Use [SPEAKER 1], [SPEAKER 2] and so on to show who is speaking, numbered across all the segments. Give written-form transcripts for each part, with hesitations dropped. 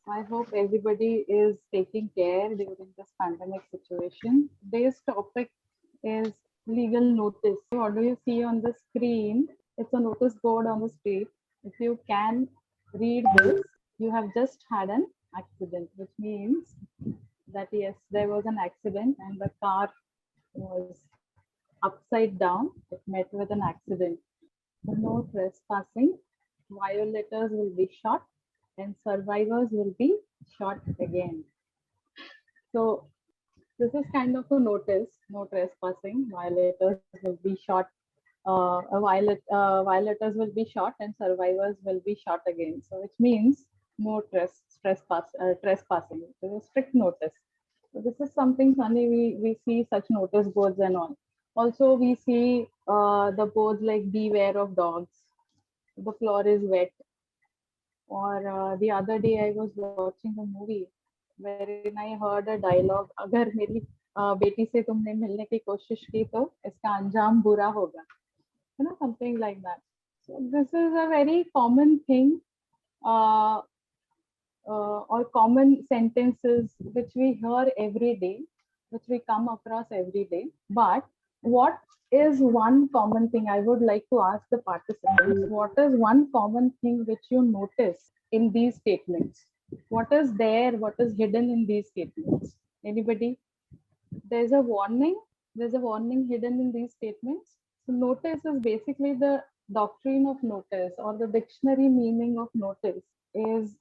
[SPEAKER 1] I hope everybody is taking care during this pandemic situation. Today's topic is legal notice. What do you see on the screen? It's a notice board on the street. If you can read this, you have just had an accident, which means that yes, there was an accident and the car was upside down. It met with an accident. So no trespassing. Violators will be shot and survivors will be shot again. So this is kind of a notice, no trespassing. Violators will be shot. Violators will be shot and survivors will be shot again. So which means no trespassing. It is a strict notice. So this is something funny. We see such notice boards and all. Also, we see the boards like "Beware of dogs." The floor is wet. Or the other day I was watching a movie wherein I heard a dialogue, अगर मेरी बेटी से तुमने मिलने की कोशिश की तो इसका अंजाम बुरा होगा, you know, something like that. So this is a very common thing, uh, or common sentences which we hear every day, which we come across every day. But what is one common thing? I would like to ask the participants, what is one common thing which you notice in these statements? What is there? What is hidden in these statements? Anybody? There's a warning. There's a warning hidden in these statements. So notice is basically the doctrine of notice, or the dictionary meaning of notice is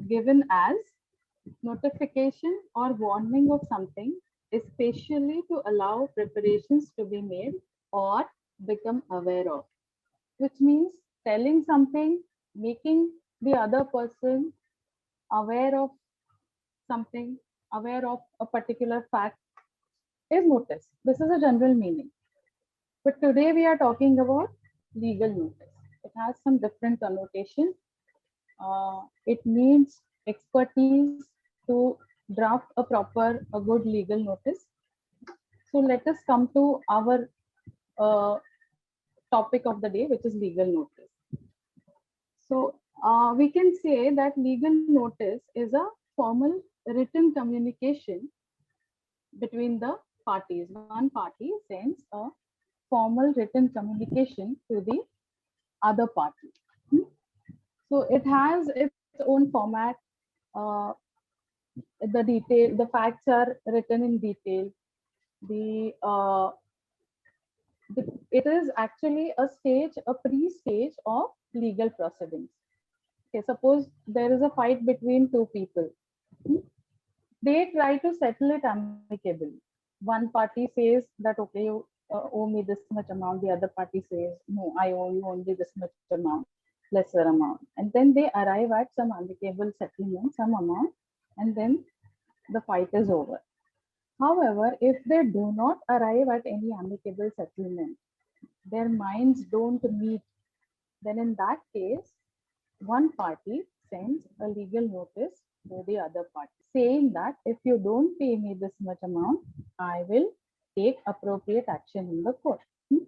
[SPEAKER 1] given as notification or warning of something, especially to allow preparations to be made or become aware of, which means telling something, making the other person aware of something, aware of a particular fact is notice. This is a general meaning. But today we are talking about legal notice. It has some different connotation. It needs expertise to draft a good legal notice. So let us come to our uh, topic of the day, which is legal notice. So we can say that legal notice is a formal written communication between the parties. One party sends a formal written communication to the other party. Hmm? So it has its own format. Uh, the facts are written in detail. The, uh, it is actually a stage, a pre-stage of legal proceedings. Okay, suppose there is a fight between two people. Hmm? They try to settle it amicably. One party says that okay, you owe me this much amount. The other party says no, I owe you only this much amount, lesser amount, and then they arrive at some amicable settlement, some amount, and then the fight is over. However, if they do not arrive at any amicable settlement, their minds don't meet, then in that case, one party sends a legal notice to the other party saying that if you don't pay me this much amount, I will take appropriate action in the court. Hmm?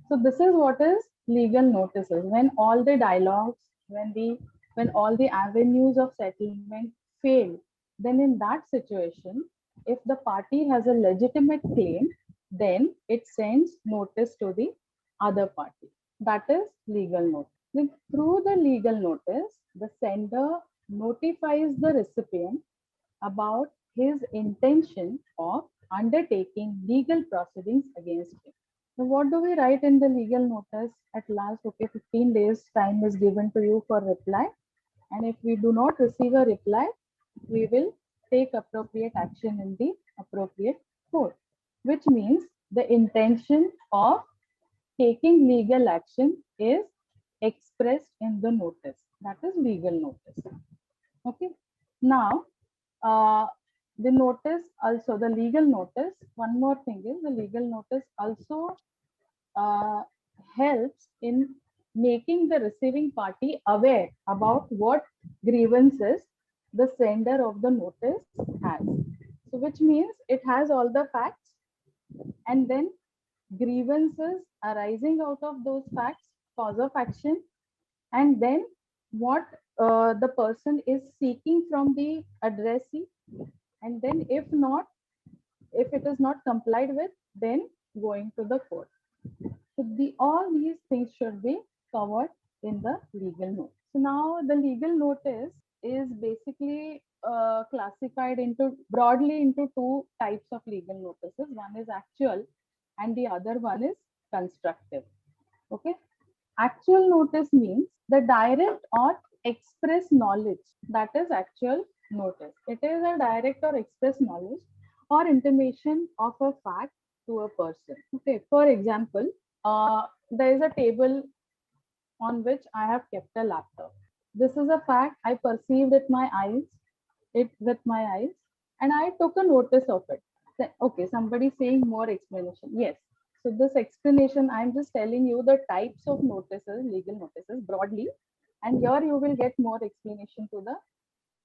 [SPEAKER 1] So this is what is legal notices. When all the dialogues, when all the avenues of settlement fail, then in that situation, if the party has a legitimate claim, then it sends notice to the other party. That is legal notice. Then through the legal notice, the sender notifies the recipient about his intention of undertaking legal proceedings against him. So what do we write in the legal notice? At last, okay, 15 days time is given to you for reply. And if we do not receive a reply, we will take appropriate action in the appropriate court, which means the intention of taking legal action is expressed in the notice. That is legal notice. Okay. Now, uh, the notice also, the legal notice, one more thing is the legal notice also uh, helps in making the receiving party aware about what grievances the sender of the notice has. So, which means it has all the facts, and then grievances arising out of those facts, cause of action, and then what the person is seeking from the addressee, and then if not, if it is not complied with, then going to the court. So all these things should be covered in the legal note. So now the legal notice is basically classified into broadly into two types of legal notices. One is actual and the other one is constructive. Okay. Actual notice means the direct or express knowledge, that is actual notice. It is a direct or express knowledge or intimation of a fact to a person. Okay, for example, there is a table on which I have kept a laptop. This is a fact I perceived it with my eyes, and I took a notice of it. Okay, somebody saying more explanation. Yes. So this explanation, I'm just telling you the types of notices, legal notices broadly, and here you will get more explanation to the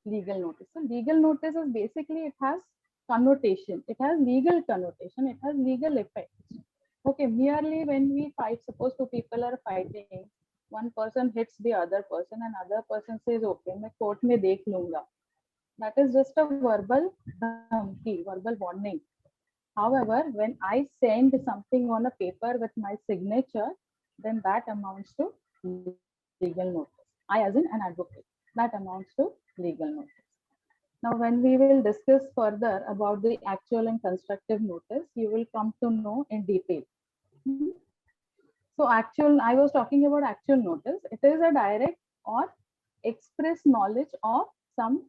[SPEAKER 1] legal notice. So legal notice is basically, it has connotation, it has legal connotation, it has legal effects. Okay, merely when we fight, suppose two people are fighting, one person hits the other person and other person says, okay, मैं court में देख लूंगा. That is just a verbal dhamki, verbal warning. However, when I send something on a paper with my signature, then that amounts to legal notice. I, as in an advocate, that amounts to legal notice. Now, when we will discuss further about the actual and constructive notice, you will come to know in detail. Hmm. So, actual, I was talking about actual notice. It is a direct or express knowledge of some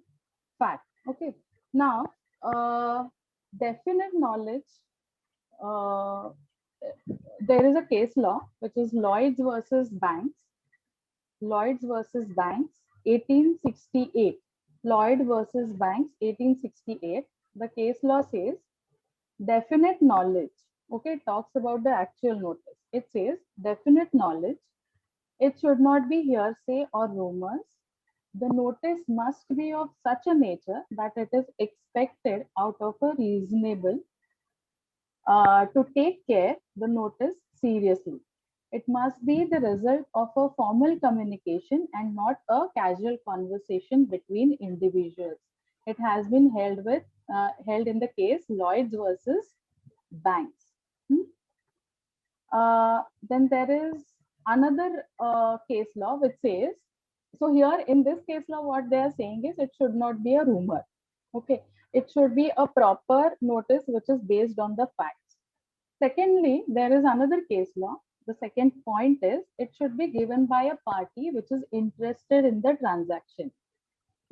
[SPEAKER 1] fact. Okay. Now, definite knowledge, uh, there is a case law which is Lloyds versus Banks. Lloyds versus Banks, 1868. Lloyd versus Banks, 1868. The case law says definite knowledge. Okay, it talks about the actual notice. It says definite knowledge. It should not be hearsay or rumors. The notice must be of such a nature that it is expected out of a reasonable to take care the notice seriously. It must be the result of a formal communication and not a casual conversation between individuals. It has been held in the case Lloyds versus Banks. Hmm? Then there is another case law which says, so here in this case law, what they are saying is it should not be a rumor. Okay, it should be a proper notice which is based on the facts. Secondly, there is another case law. The second point is it should be given by a party which is interested in the transaction.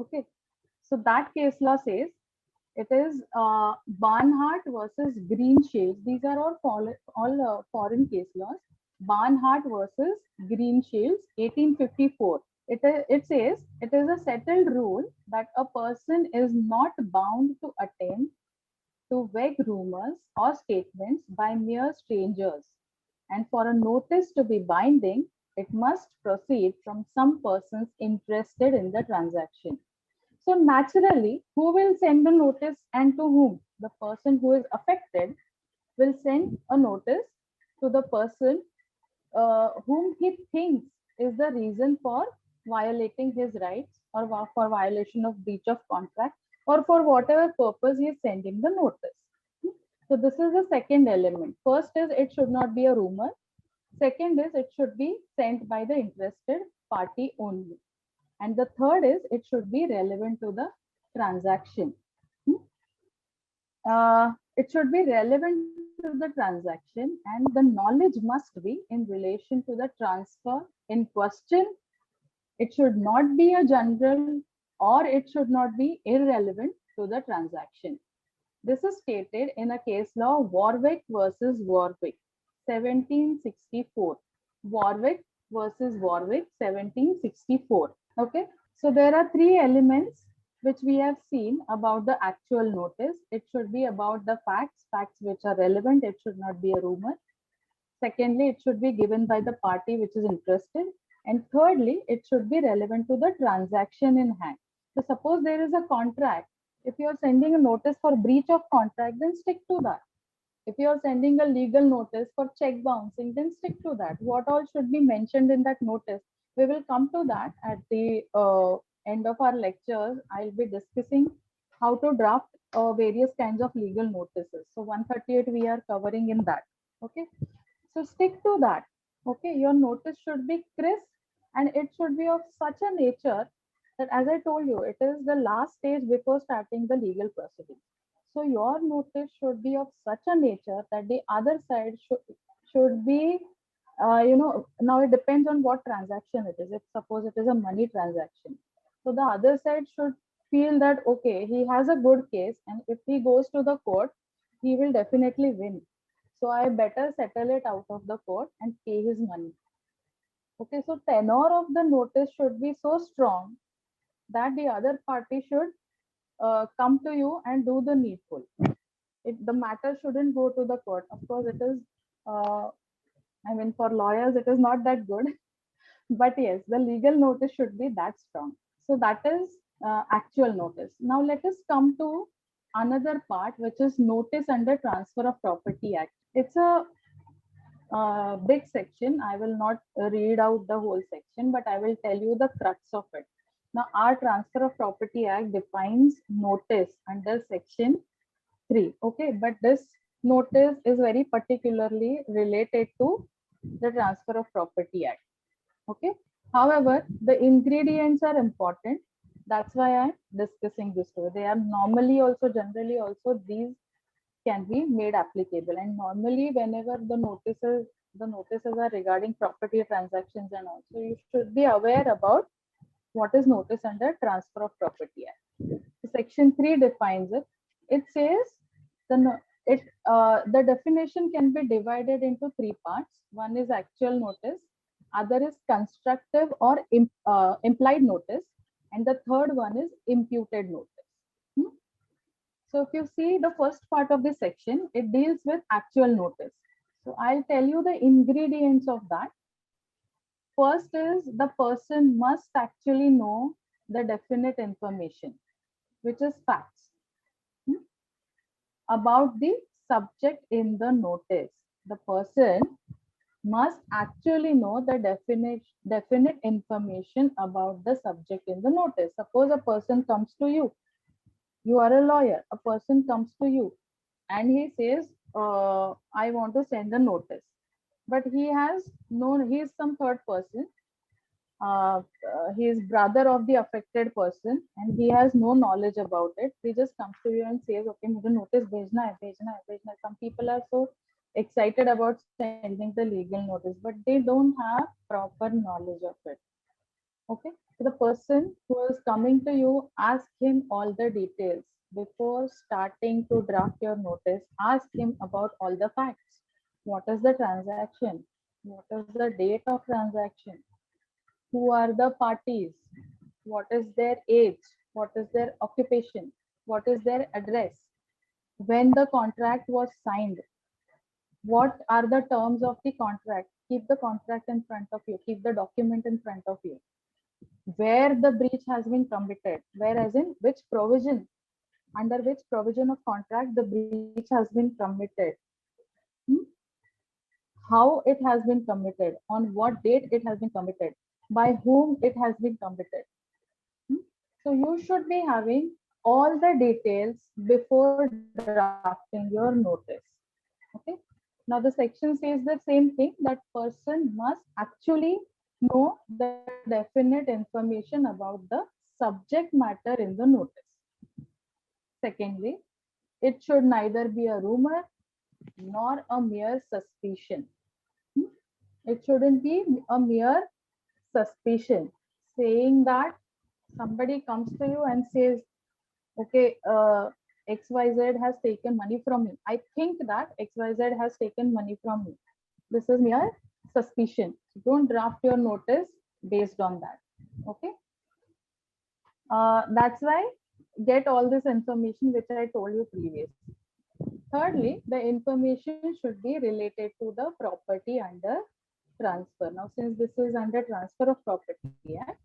[SPEAKER 1] Okay, so that case law says it is Barnhart versus Green Shields. These are all foreign case laws. Barnhart versus Green Shields, 1854. It says it is a settled rule that a person is not bound to attempt to vague rumors or statements by mere strangers. And for a notice to be binding, it must proceed from some persons interested in the transaction. So naturally, who will send a notice and to whom? The person who is affected will send a notice to the person whom he thinks is the reason for violating his rights or for violation of breach of contract or for whatever purpose he is sending the notice. So this is the second element. First is it should not be a rumor. Second is it should be sent by the interested party only. And the third is it should be relevant to the transaction. It should be relevant to the transaction and the knowledge must be in relation to the transfer in question. It should not be a general or it should not be irrelevant to the transaction. This is stated in a case law Warwick versus Warwick, 1764. Warwick versus Warwick, 1764. Okay, so there are three elements which we have seen about the actual notice. It should be about the facts which are relevant. It should not be a rumor. Secondly, it should be given by the party which is interested. And thirdly, it should be relevant to the transaction in hand. So suppose there is a contract. If you are sending a notice for breach of contract, then stick to that. If you are sending a legal notice for check bouncing, then stick to that. What all should be mentioned in that notice? We will come to that at the end of our lectures. I'll be discussing how to draft various kinds of legal notices. So 138 we are covering in that. Okay. So stick to that. Okay. Your notice should be crisp and it should be of such a nature that, as I told you, it is the last stage before starting the legal proceeding. So your notice should be of such a nature that the other side should be, now it depends on what transaction it is. If suppose it is a money transaction, so the other side should feel that okay, he has a good case, and if he goes to the court, he will definitely win. So I better settle it out of the court and pay his money. Okay, so tenor of the notice should be so strong that the other party should come to you and do the needful. The matter shouldn't go to the court. Of course, it is. I mean, for lawyers, it is not that good. But yes, the legal notice should be that strong. So that is actual notice. Now let us come to another part, which is notice under Transfer of Property Act. It's a big section. I will not read out the whole section, but I will tell you the crux of it. Now, our Transfer of Property Act defines notice under section 3. Okay, but this notice is very particularly related to the Transfer of Property Act. Okay. However, the ingredients are important. That's why I'm discussing this today. They are normally also, generally also, these can be made applicable. And normally, whenever the notices are regarding property transactions, and also you should be aware about what is notice under Transfer of Property Act. Section 3 defines it. It says the definition can be divided into three parts. One is actual notice, other is constructive or implied notice, and the third one is imputed notice. Hmm? So if you see the first part of this section, it deals with actual notice. So I'll tell you the ingredients of that. First is the person must actually know the definite information, which is facts, hmm, about the subject in the notice. The person must actually know the definite information about the subject in the notice. Suppose a person comes to you, you are a lawyer, a person comes to you and he says, I want to send a notice, but he is some third person, he is brother of the affected person and he has no knowledge about it. He just comes to you and says, okay, मुझे notice भेजना है, भेजना है, भेजना है. Some people are so excited about sending the legal notice, but they don't have proper knowledge of it. Okay, so the person who is coming to you, ask him all the details before starting to draft your notice. Ask him about all the facts. What is the transaction? What is the date of transaction? Who are the parties? What is their age? What is their occupation? What is their address? When the contract was signed? What are the terms of the contract? Keep the contract in front of you. Keep the document in front of you. Where the breach has been committed, whereas in which provision, under which provision of contract the breach has been committed, hmm? How it has been committed, on what date it has been committed, by whom it has been committed. Hmm? So you should be having all the details before drafting your notice. Okay. Now the section says the same thing, that person must actually know the definite information about the subject matter in the notice. Secondly, it should neither be a rumor nor a mere suspicion. Hmm? It shouldn't be a mere suspicion, saying that somebody comes to you and says, okay, XYZ has taken money from me. I think that XYZ has taken money from me. This is mere suspicion. Don't draft your notice based on that. Okay. That's why get all this information which I told you previously. Thirdly, the information should be related to the property under transfer. Now, since this is under Transfer of Property Act,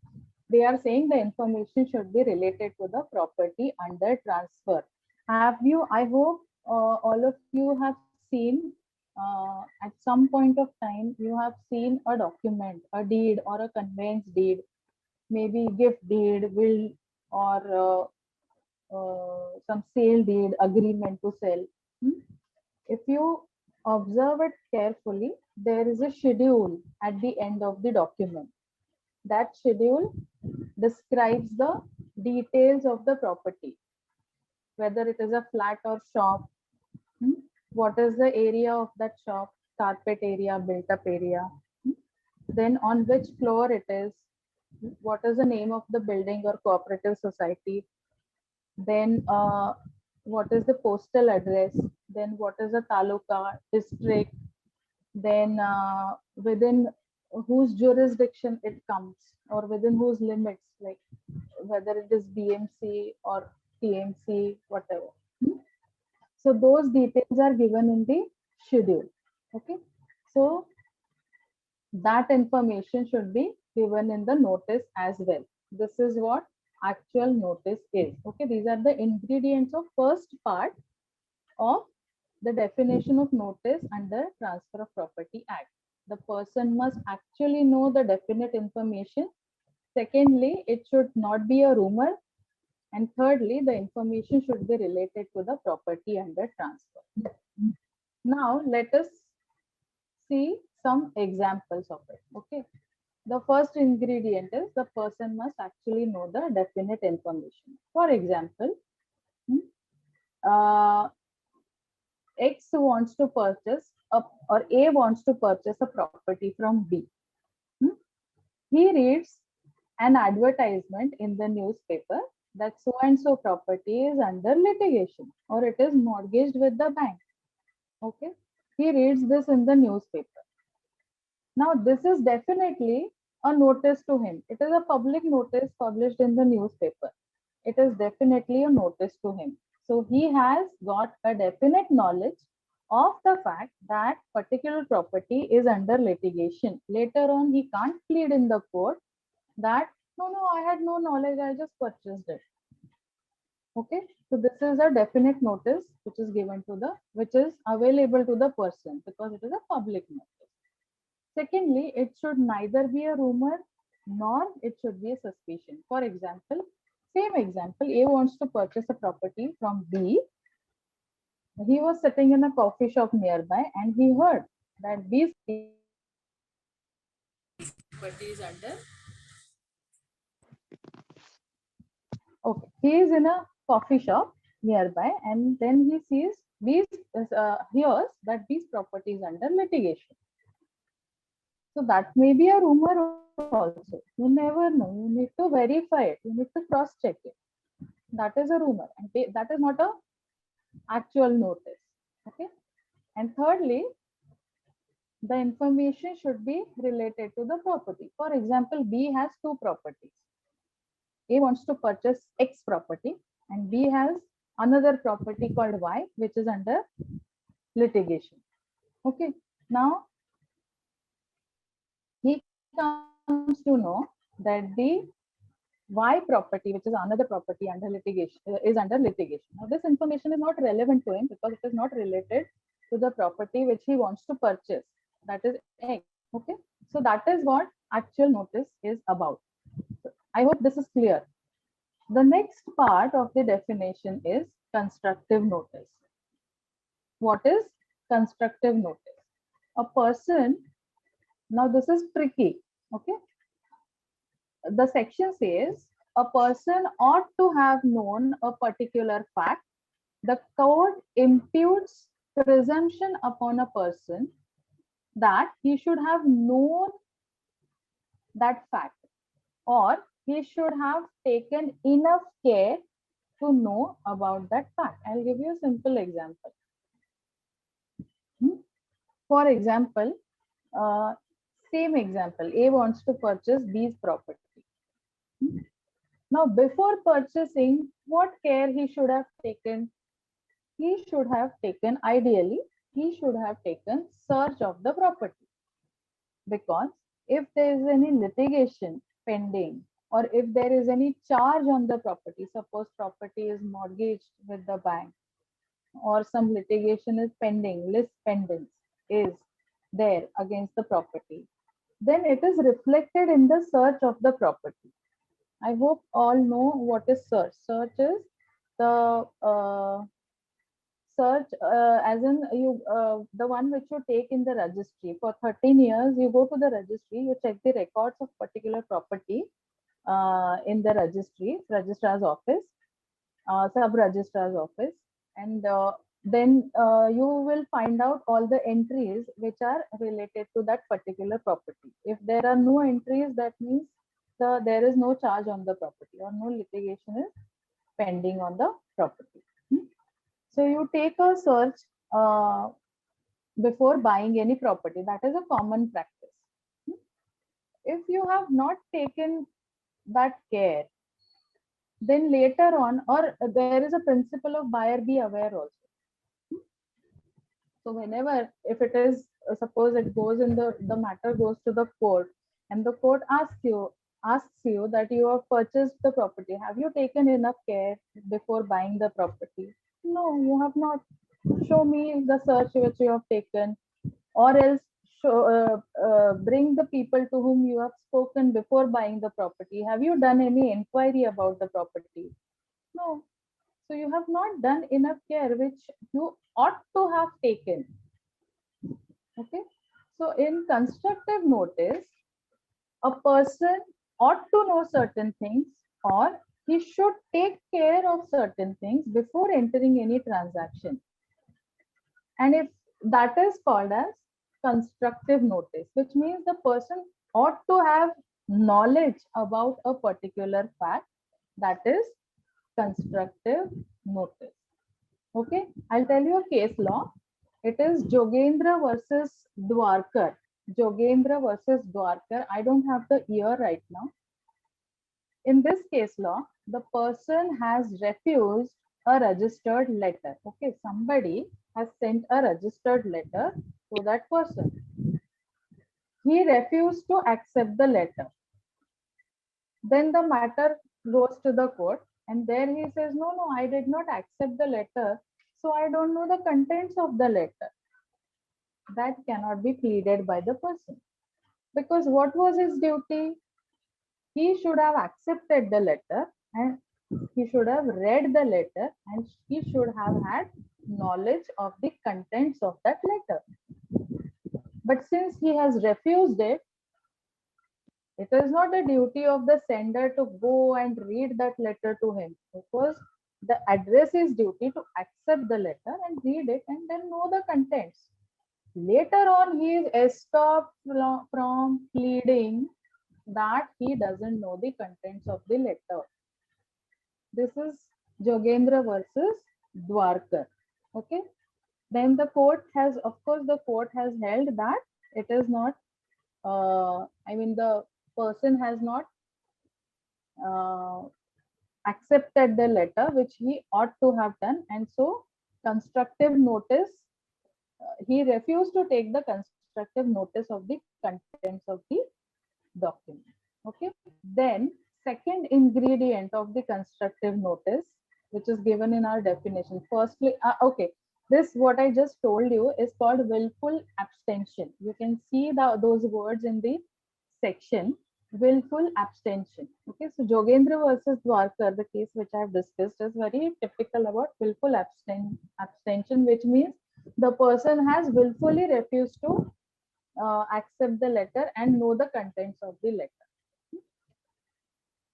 [SPEAKER 1] they are saying the information should be related to the property under transfer. Have you, I hope all of you have seen at some point of time you have seen a document, a deed or a conveyance deed, maybe gift deed, will, or some sale deed, agreement to sell. Hmm? If you observe it carefully, there is a schedule at the end of the document. That schedule describes the details of the property, whether it is a flat or shop. Hmm? What is the area of that shop? Carpet area, built up area. Hmm? Then on which floor it is? What is the name of the building or cooperative society? Then what is the postal address? Then what is the taluka, district? Then within whose jurisdiction it comes, or within whose limits, like whether it is BMC or TMC, whatever. Hmm? So those details are given in the schedule. Okay. So that information should be given in the notice as well. This is what actual notice is. Okay. These are the ingredients of first part of the definition of notice under Transfer of Property Act. The person must actually know the definite information. Secondly, it should not be a rumor. And thirdly, the information should be related to the property under transfer. Now, let us see some examples of it. Okay. The first ingredient is the person must actually know the definite information. For example, uh, X wants to purchase or A wants to purchase a property from B. Hmm? He reads an advertisement in the newspaper that so and so property is under litigation or it is mortgaged with the bank. Okay. He reads this in the newspaper. Now, this is definitely a notice to him. It is a public notice published in the newspaper. It is definitely a notice to him. So he has got a definite knowledge of the fact that particular property is under litigation. Later on, he can't plead in the court that no, I had no knowledge, I just purchased it. Okay, so this is a definite notice which is available to the person because it is a public notice. Secondly, it should neither be a rumor nor it should be a suspicion. For example, same example, A wants to purchase a property from B. He was sitting in a coffee shop nearby and he heard that B's property is under. Okay, he is in a coffee shop nearby and then he sees hears that B's property is under litigation. So that may be a rumor also. You never know. You need to verify it. You need to cross check it. That is a rumor, and that is not a actual notice. Okay. And thirdly, the information should be related to the property. For example, B has two properties. A wants to purchase X property, and B has another property called Y, which is under litigation. Okay. Now he comes to know that the Y property, which is another property under litigation, is under litigation. Now, this information is not relevant to him because it is not related to the property which he wants to purchase. That is X. Okay. So that is what actual notice is about. I hope this is clear. The next part of the definition is constructive notice. What is constructive notice? A person, now this is tricky. Okay. The section says a person ought to have known a particular fact. The code imputes presumption upon a person that he should have known that fact or he should have taken enough care to know about that fact. I'll give you a simple example. For example, uh, same example, A wants to purchase B's property. Now, before purchasing, what care he should have taken? He should have taken, ideally, he should have taken search of the property. Because if there is any litigation pending or if there is any charge on the property, suppose property is mortgaged with the bank or some litigation is pending, list pendants, is there against the property, then it is reflected in the search of the property. I hope all know what is search. Search is the search, as in you, the one which you take in the registry. For 13 years, you go to the registry, you check the records of particular property in the registry, registrar's office, sub registrar's office, and then you will find out all the entries which are related to that particular property. If there are no entries, that means there is no charge on the property or no litigation is pending on the property. So you take a search before buying any property. That is a common practice. If you have not taken that care, then later on, or there is a principle of buyer be aware also. So whenever, if it is, suppose it goes in the matter goes to the court, and the court asks you that you have purchased the property, have you taken enough care before buying the property? No, you have not. Show me the search which you have taken, or else bring the people to whom you have spoken before buying the property. Have you done any inquiry about the property? No. So you have not done enough care which you ought to have taken. Okay. So in constructive notice, a person ought to know certain things, or he should take care of certain things before entering any transaction. And if that is called as constructive notice, which means the person ought to have knowledge about a particular fact, that is constructive notice. Okay, I'll tell you a case law. It is Jogendra versus Dwarkar. Jogendra versus Dwarkar. I don't have the year right now. In this case law, the person has refused a registered letter. Okay, somebody has sent a registered letter to that person. He refused to accept the letter. Then the matter goes to the court, and there he says, no, no, I did not accept the letter, so I don't know the contents of the letter. That cannot be pleaded by the person, because what was his duty? He should have accepted the letter, and he should have read the letter, and he should have had knowledge of the contents of that letter. But since he has refused it, it is not the duty of the sender to go and read that letter to him, because the address is duty to accept the letter and read it and then know the contents. Later on, he is stopped from pleading that he doesn't know the contents of the letter. This is Jogendra versus Dwarkar. Okay. Then the court has, of course, the court has held that it is not, the person has not accepted the letter, which he ought to have done. And so, constructive notice, he refused to take the constructive notice of the contents of the document. Okay. Then, second ingredient of the constructive notice, which is given in our definition. Firstly, okay, this what I just told you is called willful abstention. You can see those words in the section. Willful abstention. Okay, so Jogendra versus Dwarkar, the case which I have discussed, is very typical about willful abstention, which means the person has willfully refused to accept the letter and know the contents of the letter.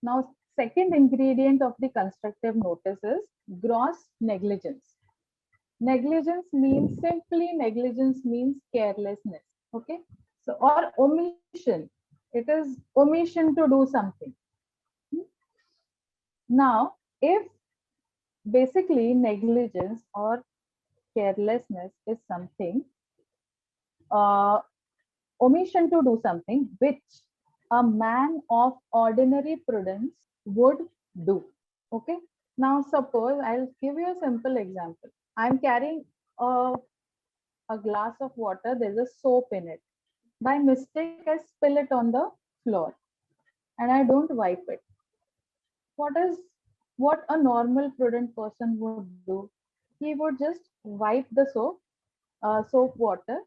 [SPEAKER 1] Now, second ingredient of the constructive notice is gross negligence. Negligence means, simply negligence means carelessness. Okay, so or omission. It is omission to do something. Now, if basically negligence or carelessness is something, omission to do something which a man of ordinary prudence would do. Okay. Now, suppose I'll give you a simple example. I'm carrying a glass of water. There's a soap in it. By mistake, I spill it on the floor and I don't wipe it. What a normal prudent person would do? He would just wipe the soap water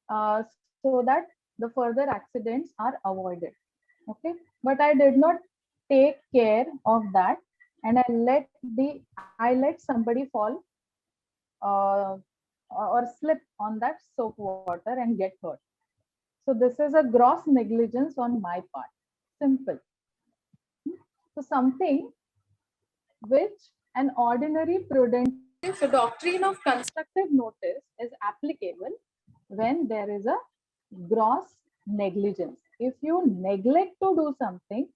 [SPEAKER 1] uh, so that the further accidents are avoided. Okay, but I did not take care of that, and I let somebody fall uh, or slip on that soap water and get hurt. So this is a gross negligence on my part. Simple. So something which an ordinary prudent. So doctrine of constructive notice is applicable when there is a gross negligence. If you neglect to do something,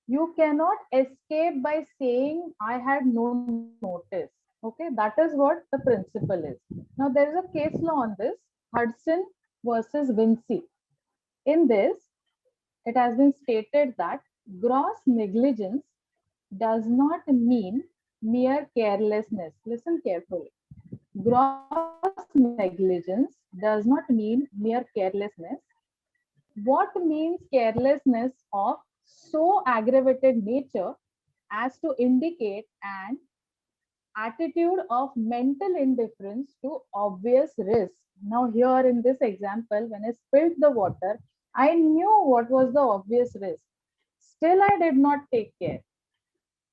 [SPEAKER 1] you cannot escape by saying I had no notice. Okay, that is what the principle is. Now there is a case law on this, Hudson versus Vinci. In this, it has been stated that gross negligence does not mean mere carelessness. Listen carefully. Gross negligence does not mean mere carelessness. What means carelessness of so aggravated nature as to indicate an attitude of mental indifference to obvious risk. Now, here in this example, when I spilled the water, I knew what was the obvious risk. Still, I did not take care.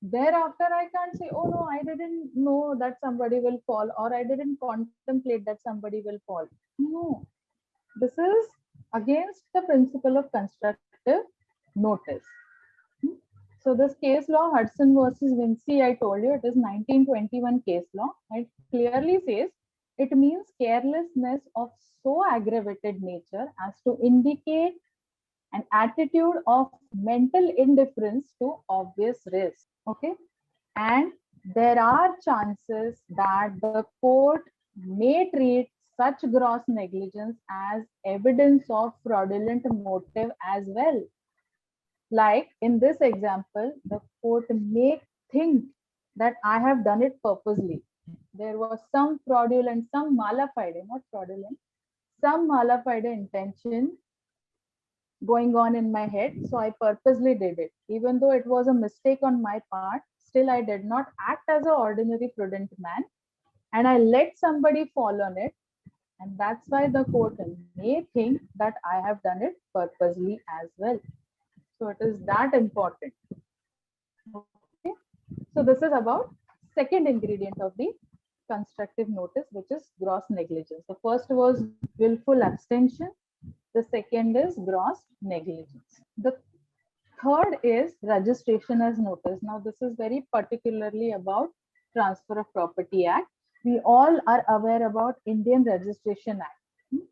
[SPEAKER 1] Thereafter, I can't say, oh no, I didn't know that somebody will fall, or I didn't contemplate that somebody will fall. No, this is against the principle of constructive notice. So this case law, Hudson versus Vinci, I told you, it is 1921 case law. It clearly says it means carelessness of so aggravated nature as to indicate an attitude of mental indifference to obvious risk. Okay, and there are chances that the court may treat such gross negligence as evidence of fraudulent motive as well. Like in this example, the court may think that I have done it purposely. There was some fraudulent, some mala fide, not fraudulent, some mala fide intention going on in my head. So I purposely did it. Even though it was a mistake on my part, still I did not act as an ordinary prudent man, and I let somebody fall on it. And that's why the court may think that I have done it purposely as well. So it is that important. Okay. So this is about second ingredient of the constructive notice, which is gross negligence. The first was willful abstention. The second is gross negligence. The third is registration as notice. Now, this is very particularly about Transfer of Property Act. We all are aware about Indian Registration Act.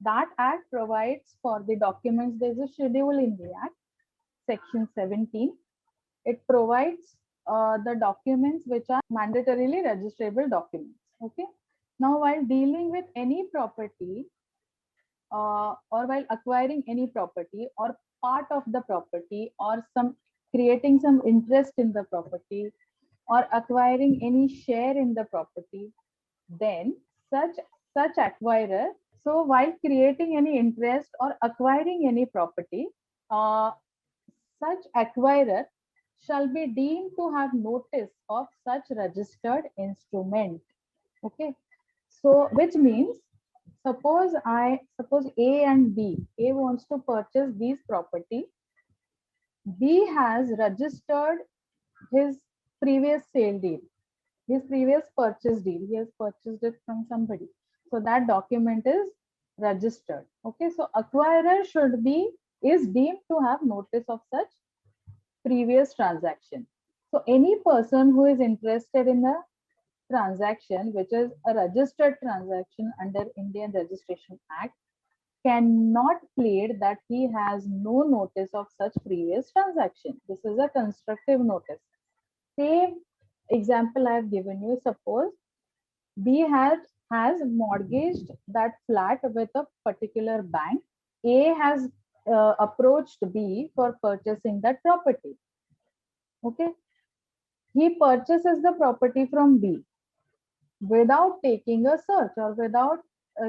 [SPEAKER 1] That act provides for the documents. There's a schedule in the act, section 17. It provides the documents which are mandatorily registrable documents. Okay. Now, while dealing with any property, or while acquiring any property or part of the property, or some creating some interest in the property, or acquiring any share in the property, then such acquirer, so while creating any interest or acquiring any property, uh, such acquirer shall be deemed to have notice of such registered instrument. Okay, so which means suppose A and B. A wants to purchase these property. B has registered his previous sale deal, his previous purchase deal. He has purchased it from somebody. So that document is registered. Okay, so acquirer is deemed to have notice of such previous transaction. So any person who is interested in a transaction which is a registered transaction under Indian Registration Act cannot plead that he has no notice of such previous transaction. This is a constructive notice. Same example I have given you. Suppose B has mortgaged that flat with a particular bank. A has approached B for purchasing that property. Okay, he purchases the property from B without taking a search, or without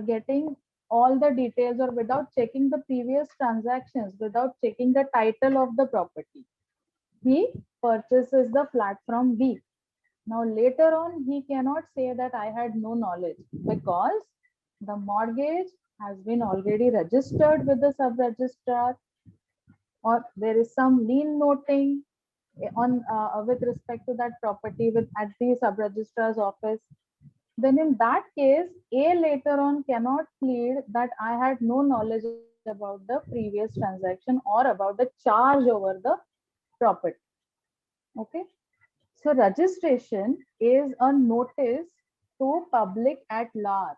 [SPEAKER 1] getting all the details, or without checking the previous transactions, without checking the title of the property. He purchases the flat from B. Now later on, he cannot say that I had no knowledge, because the mortgage has been already registered with the sub registrar, or there is some lien noting on with respect to that property with at the sub registrar's office, then in that case, A later on cannot plead that I had no knowledge about the previous transaction or about the charge over the property. Okay. So registration is a notice to public at large.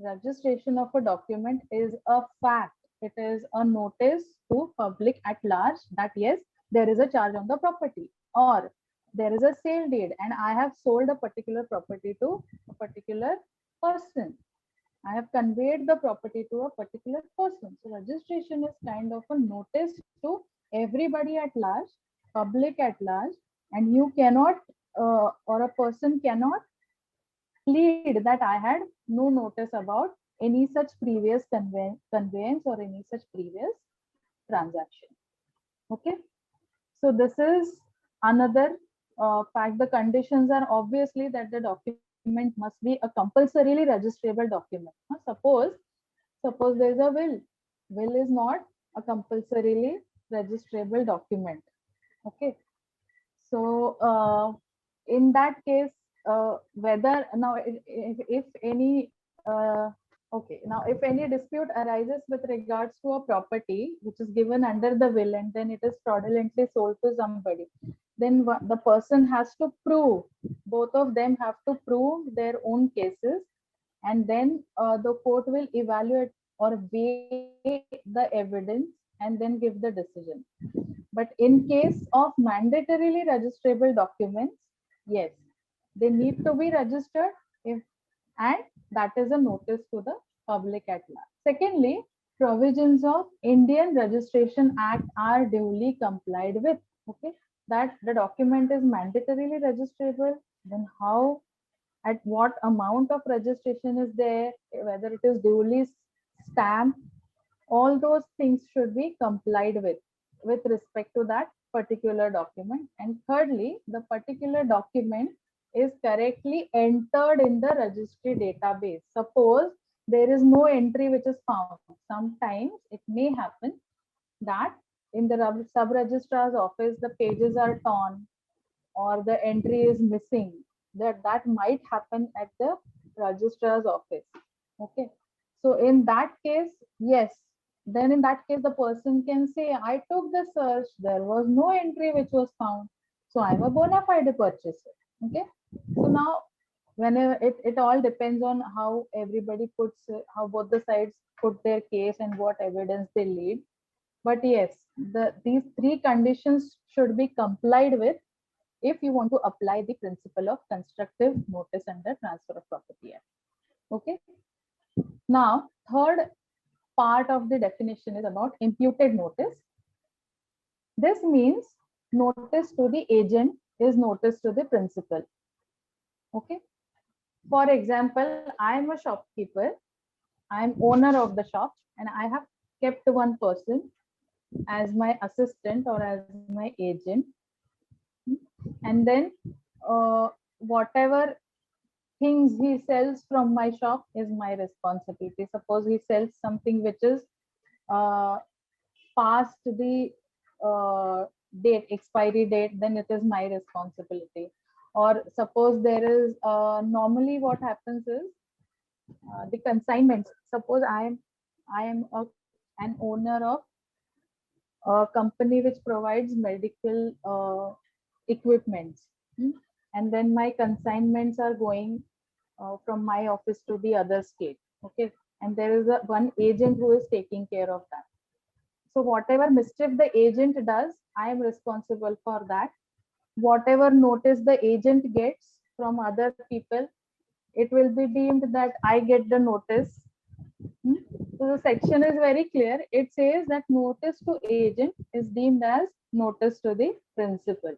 [SPEAKER 1] Registration of a document is a fact. It is a notice to public at large that yes, there is a charge on the property, or there is a sale deed and I have sold a particular property to a particular person. I have conveyed the property to a particular person. So registration is kind of a notice to everybody at large, public at large, and you cannot or a person cannot plead that I had no notice about any such previous conveyance or any such previous transaction. Okay. So this is another fact. The conditions are obviously that the document must be a compulsorily registrable document. Suppose there is a will. Will is not a compulsorily registrable document. Okay. So in that case, whether now if any okay, now if any dispute arises with regards to a property which is given under the will and then it is fraudulently sold to somebody, then the person has to prove, both of them have to prove their own cases, and then the court will evaluate or weigh the evidence and then give the decision. But in case of mandatorily registrable documents, yes, they need to be registered if, and that is a notice to the public at large. Secondly, provisions of Indian Registration Act are duly complied with. Okay, that the document is mandatorily registrable, then how, at what amount of registration is there, whether it is duly stamped, all those things should be complied with respect to that particular document. And thirdly, the particular document is correctly entered in the registry database. Suppose there is no entry which is found, sometimes it may happen that in the sub registrar's office the pages are torn or the entry is missing. That might happen at the registrar's office. Okay. So in that case, yes, then in that case the person can say, I took the search, there was no entry which was found, so I'm a bona fide purchaser. Okay. So now whenever it all depends on how everybody puts how both the sides put their case and what evidence they lead. But yes, these three conditions should be complied with if you want to apply the principle of constructive notice under Transfer of Property Act. Okay. Now, third part of the definition is about imputed notice. This means notice to the agent is notice to the principal. Okay. For example, I am a shopkeeper, I am owner of the shop, and I have kept one person as my assistant or as my agent. And then whatever things he sells from my shop is my responsibility. Suppose he sells something which is uh, past the expiry date, then it is my responsibility. Or suppose there is normally what happens is the consignments. Suppose I am an owner of a company which provides medical equipments. And then my consignments are going from my office to the other state. Okay. And there is one agent who is taking care of that. So whatever mischief the agent does, I am responsible for that. Whatever notice the agent gets from other people, it will be deemed that I get the notice. So the section is very clear. It says that notice to agent is deemed as notice to the principal.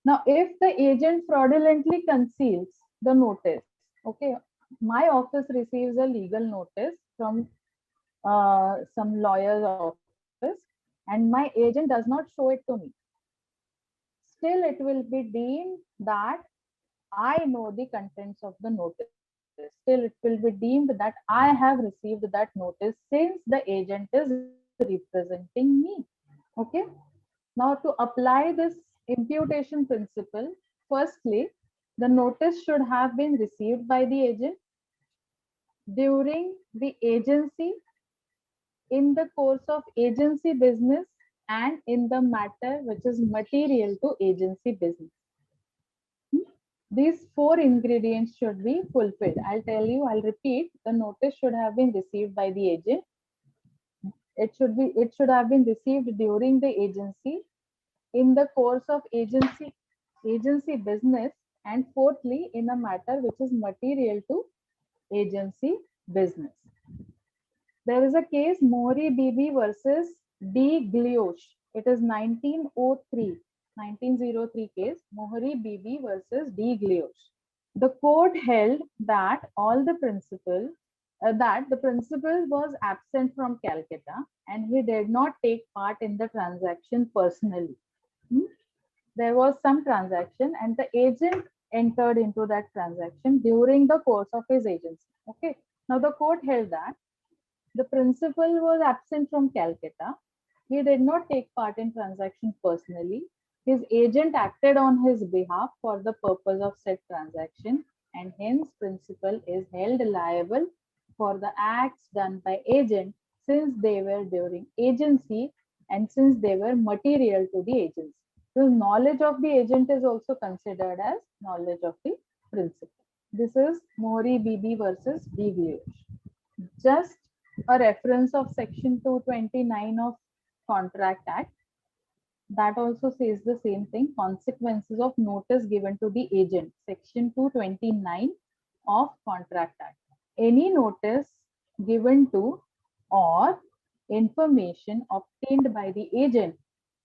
[SPEAKER 1] Now, if the agent fraudulently conceals the notice, okay, my office receives a legal notice from some lawyer's office, and my agent does not show it to me. Still, it will be deemed that I know the contents of the notice. notice. Still, it will be deemed that I have received that notice since the agent is representing me. Okay. Now, to apply this imputation principle, firstly, the notice should have been received by the agent during the agency, in the course of agency business, and in the matter which is material to agency business. These four ingredients should be fulfilled. I'll tell you, I'll repeat. The notice should have been received by the agent. It should have been received during the agency, in the course of agency business, and fourthly, in a matter which is material to agency business. There is a case, Mohri Bibi versus D. Gliosh. It is 1903 case, Mohri Bibi versus D. Gliosh. The court held that the principal was absent from Calcutta and he did not take part in the transaction personally. There was some transaction and the agent entered into that transaction during the course of his agency. Okay. Now the court held that the principal was absent from Calcutta. He did not take part in transaction personally. His agent acted on his behalf for the purpose of said transaction, and hence principal is held liable for the acts done by agent since they were during agency and since they were material to the agency. So knowledge of the agent is also considered as knowledge of the principal. This is Mohri Bibi versus D. Gliosh. Just a reference of section 229 of Contract Act, that also says the same thing. Consequences of notice given to the agent, section 229 of Contract Act. Any notice given to or information obtained by the agent,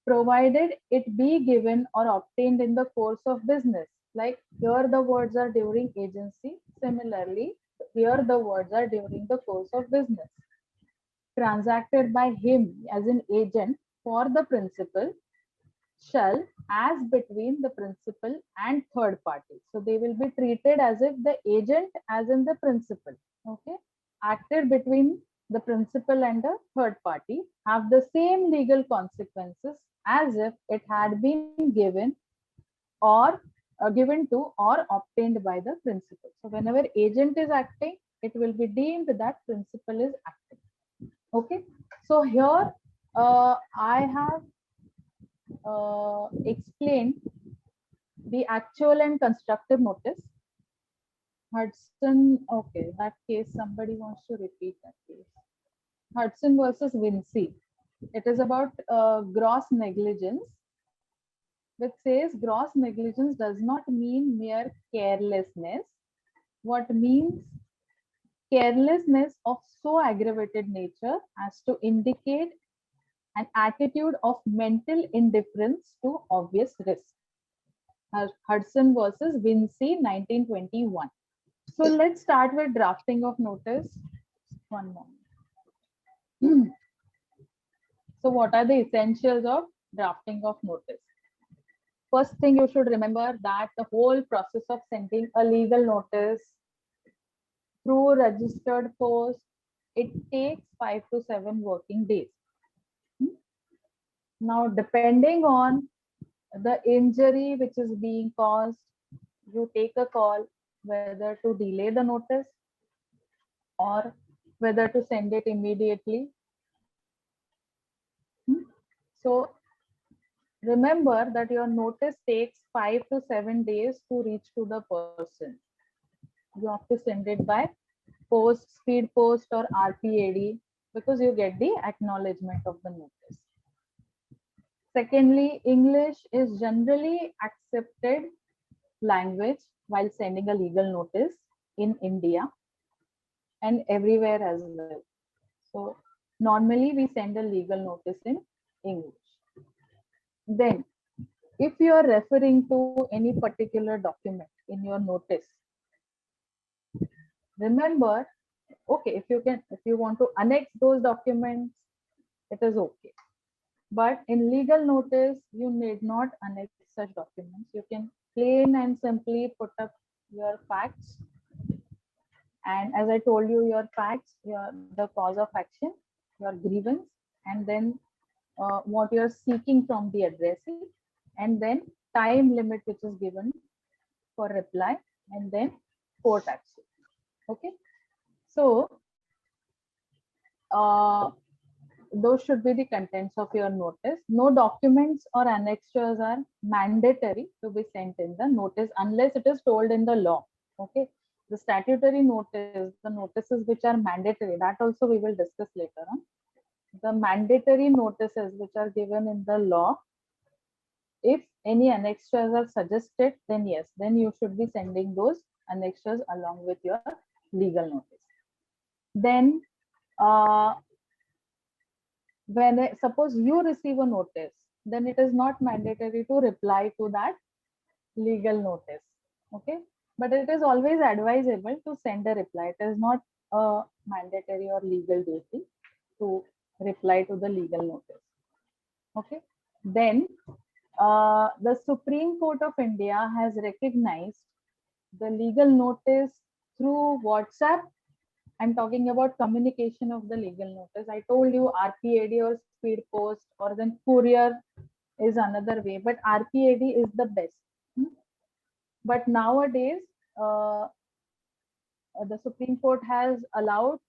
[SPEAKER 1] provided it be given or obtained in the course of business. Like here the words are during agency. Similarly, here the words are during the course of business. Transacted by him as an agent for the principal shall as between the principal and third party. So they will be treated as if the agent as in the principal. Okay. Acted between the principal and the third party have the same legal consequences as if it had been given or given to or obtained by the principal. So whenever agent is acting, it will be deemed that principal is acting. Okay. So here I have explained the actual and constructive notice. Hudson, okay, that case, somebody wants to repeat that case. Hudson versus Vinci. It is about gross negligence, which says gross negligence does not mean mere carelessness. What means carelessness of so aggravated nature as to indicate an attitude of mental indifference to obvious risk. Hudson versus Vinci, 1921. So let's start with drafting of notice. One moment. So what are the essentials of drafting of notice? First thing you should remember that the whole process of sending a legal notice through registered post, it takes 5 to 7 working days. Now, depending on the injury which is being caused, you take a call whether to delay the notice or whether to send it immediately. So remember that your notice takes 5 to 7 days to reach to the person. You have to send it by post, speed post or RPAD because you get the acknowledgement of the notice. Secondly, English is generally accepted language while sending a legal notice in India and everywhere as well. So normally we send a legal notice in English. Then if you are referring to any particular document in your notice, remember, okay, if you want to annex those documents, it is okay. But in legal notice, you need not annex such documents. You can plain and simply put up your facts And as I told you, your facts, the cause of action, your grievance, and then what you're seeking from the addressee, and then time limit which is given for reply, and then court action. Okay, so those should be the contents of your notice. No documents or annexures are mandatory to be sent in the notice unless it is told in the law. Okay, the statutory notice, the notices which are mandatory, that also we will discuss later on. The mandatory notices which are given in the law, if any annexures are suggested, then yes, then you should be sending those annexures along with your legal notice. Then when suppose you receive a notice, then it is not mandatory to reply to that legal notice. Okay, but it is always advisable to send a reply. It is not a mandatory or legal duty to reply to the legal notice. Okay, then the Supreme Court of India has recognized the legal notice through WhatsApp. I'm talking about communication of the legal notice. I told you RPAD or speed post or then courier is another way, but RPAD is the best. But nowadays, the Supreme Court has allowed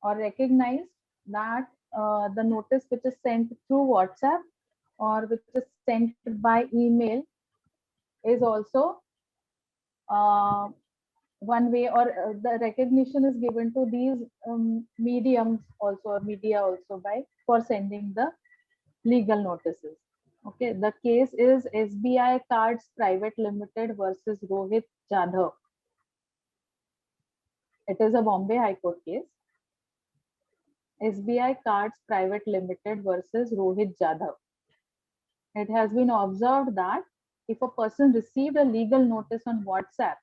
[SPEAKER 1] or recognized that the notice which is sent through WhatsApp or which is sent by email is also one way, or the recognition is given to these mediums also, or media also, by for sending the legal notices. Okay, the case is SBI Cards Private Limited versus Rohit Jadhav. It is a Bombay High Court case. SBI Cards Private Limited versus Rohit Jadhav. It has been observed that if a person received a legal notice on WhatsApp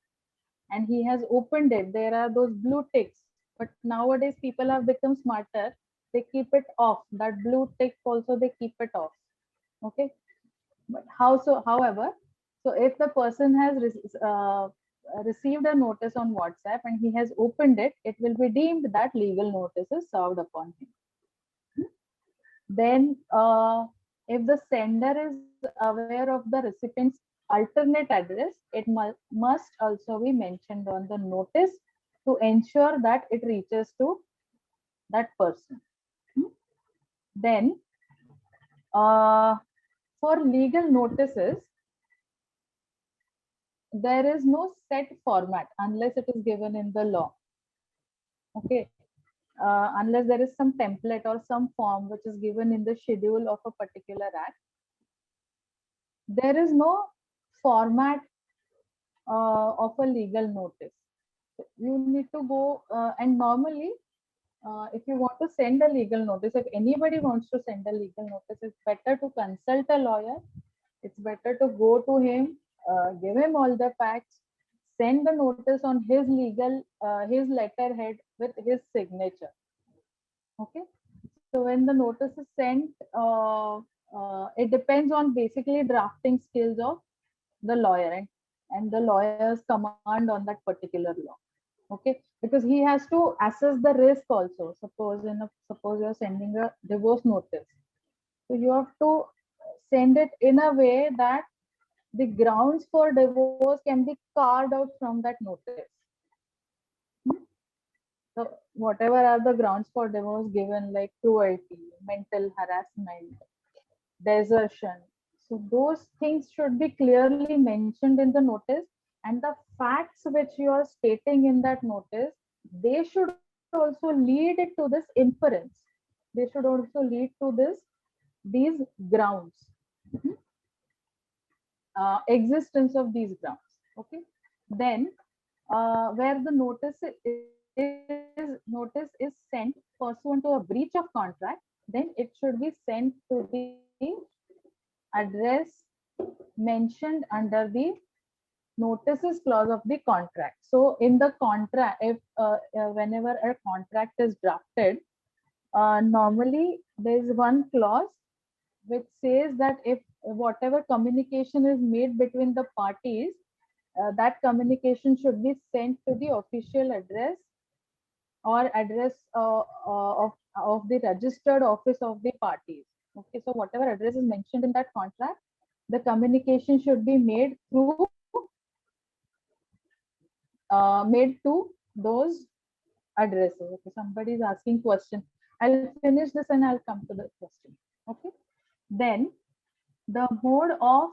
[SPEAKER 1] and he has opened it, there are those blue ticks. But nowadays people have become smarter. They keep it off. That blue tick also they keep it off. Okay. But how so? However, so if the person has received a notice on WhatsApp and he has opened it, it will be deemed that legal notice is served upon him. Then, if the sender is aware of the recipient's alternate address, it must also be mentioned on the notice to ensure that it reaches to that person. Then, for legal notices, there is no set format unless it is given in the law. Okay, unless there is some template or some form which is given in the schedule of a particular act, there is no format of a legal notice. You need to go and normally if you want to send a legal notice, if anybody wants to send a legal notice, it's better to consult a lawyer. It's better to go to him, give him all the facts, send the notice on his legal, his letterhead with his signature. Okay. So when the notice is sent, it depends on basically drafting skills of the lawyer and the lawyer's command on that particular law. Okay, because he has to assess the risk also. Suppose you're sending a divorce notice, so you have to send it in a way that the grounds for divorce can be carved out from that notice. So whatever are the grounds for divorce given, like cruelty, mental harassment, desertion, so those things should be clearly mentioned in the notice, and the facts which you are stating in that notice, they should also lead it to this inference. They should also lead to these grounds, existence of these grounds. Okay, then where the notice is sent pursuant to a breach of contract, then it should be sent to the address mentioned under the notices clause of the contract. So in the contract, if whenever a contract is drafted, normally there is one clause which says that if whatever communication is made between the parties, that communication should be sent to the official address or address of the registered office of the parties. Okay, so whatever address is mentioned in that contract, the communication should be made through made to those addresses. Okay, somebody is asking question. I'll finish this and I'll come to the question. Okay, then the mode of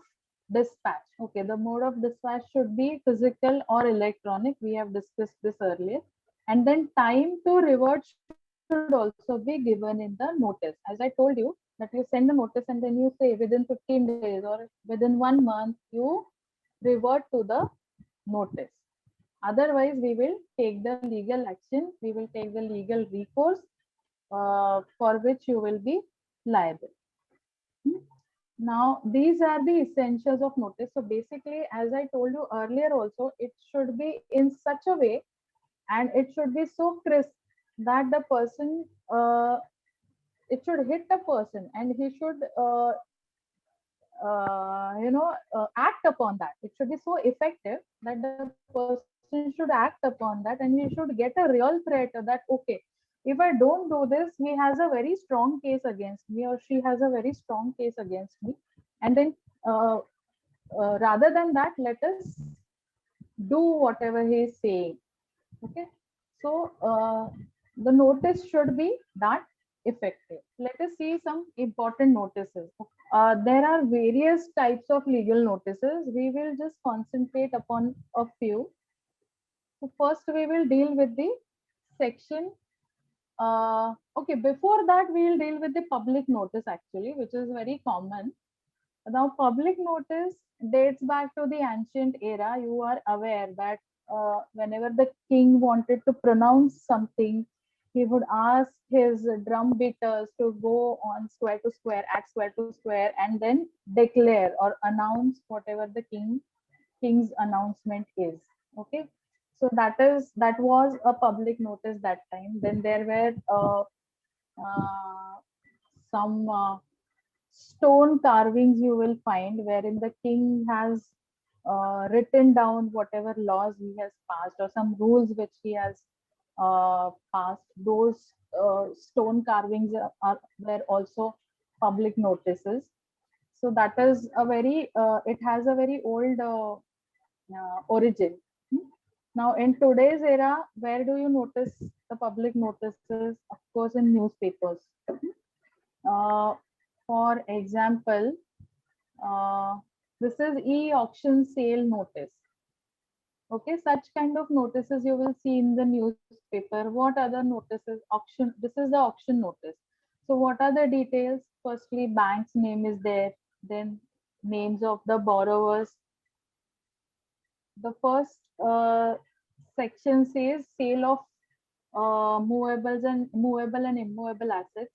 [SPEAKER 1] dispatch. Okay, the mode of dispatch should be physical or electronic. We have discussed this earlier. And then time to revert should also be given in the notice. As I told you, that you send a notice and then you say within 15 days or within 1 month, you revert to the notice. Otherwise, we will take the legal action, we will take the legal recourse for which you will be liable. Now, these are the essentials of notice. So basically, as I told you earlier also, it should be in such a way and it should be so crisp that the person, it should hit the person and he should, act upon that. It should be so effective that the person should act upon that and he should get a real threat that, okay, if I don't do this, he has a very strong case against me or she has a very strong case against me. And then uh, rather than that, let us do whatever he is saying. Okay, so the notice should be that effective. Let us see some important notices. There are various types of legal notices. We will just concentrate upon a few. So first we will deal with the section. Okay, before that we'll deal with the public notice actually, which is very common. Now, public notice dates back to the ancient era. You are aware that whenever the king wanted to pronounce something, he would ask his drum beaters to go on square to square, at square to square, and then declare or announce whatever the king's announcement is. Okay, so that was a public notice that time. Then there were some stone carvings you will find wherein the king has written down whatever laws he has passed or some rules which he has passed. Those stone carvings were also public notices. So that is a very, it has a very old origin. Hmm. Now, in today's era, where do you notice the public notices? Of course, in newspapers. Uh, for example, this is e-auction sale notice. Okay, such kind of notices you will see in the newspaper. What other notices? Auction. This is the auction notice. So what are the details? Firstly, bank's name is there. Then names of the borrowers. The first section says sale of movable and immovable assets,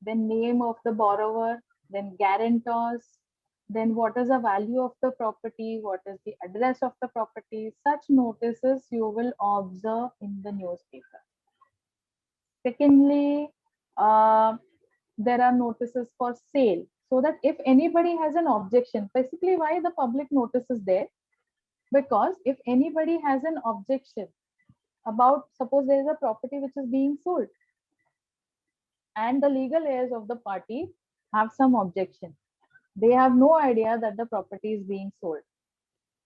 [SPEAKER 1] then name of the borrower, then guarantors, then what is the value of the property, what is the address of the property. Such notices you will observe in the newspaper. Secondly, uh, there are notices for sale, so that if anybody has an objection, basically why the public notice is there, because if anybody has an objection about, suppose there is a property which is being sold and the legal heirs of the party have some objection, they have no idea that the property is being sold.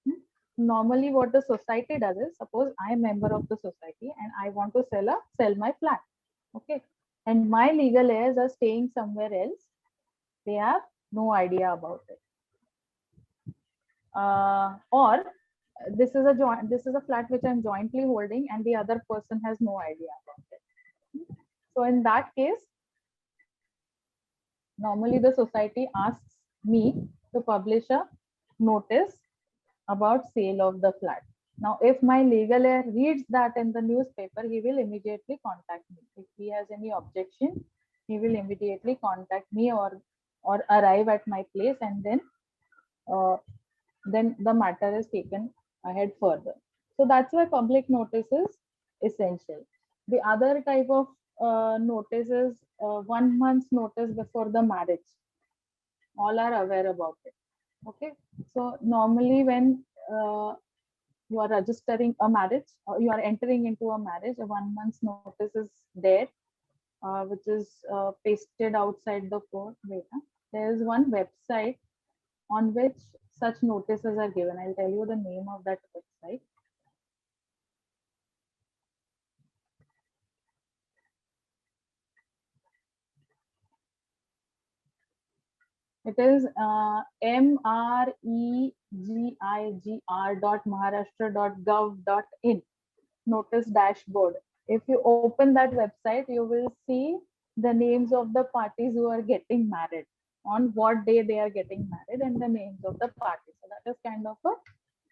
[SPEAKER 1] Hmm. Normally what the society does is, suppose I am member of the society and I want to sell my flat. Okay, and my legal heirs are staying somewhere else, they have no idea about it. Or this is a flat which I'm jointly holding and the other person has no idea about it. So in that case, normally the society asks me to publish a notice about sale of the flat. Now, if my legal heir reads that in the newspaper, he will immediately contact me. If he has any objection, he will immediately contact me or arrive at my place, and uh, then the matter is taken ahead further. So that's why public notice is essential. The other type of notice is 1 month's notice before the marriage. All are aware about it. Okay, so normally when you are registering a marriage, or you are entering into a marriage, a 1 month's notice is there, which is pasted outside the court. Wait, there is one website on which such notices are given. I'll tell you the name of that website. It is MREGIGR.maharashtra.gov.in, notice dashboard. If you open that website, you will see the names of the parties who are getting married, on what day they are getting married, and the names of the parties. So that is kind of a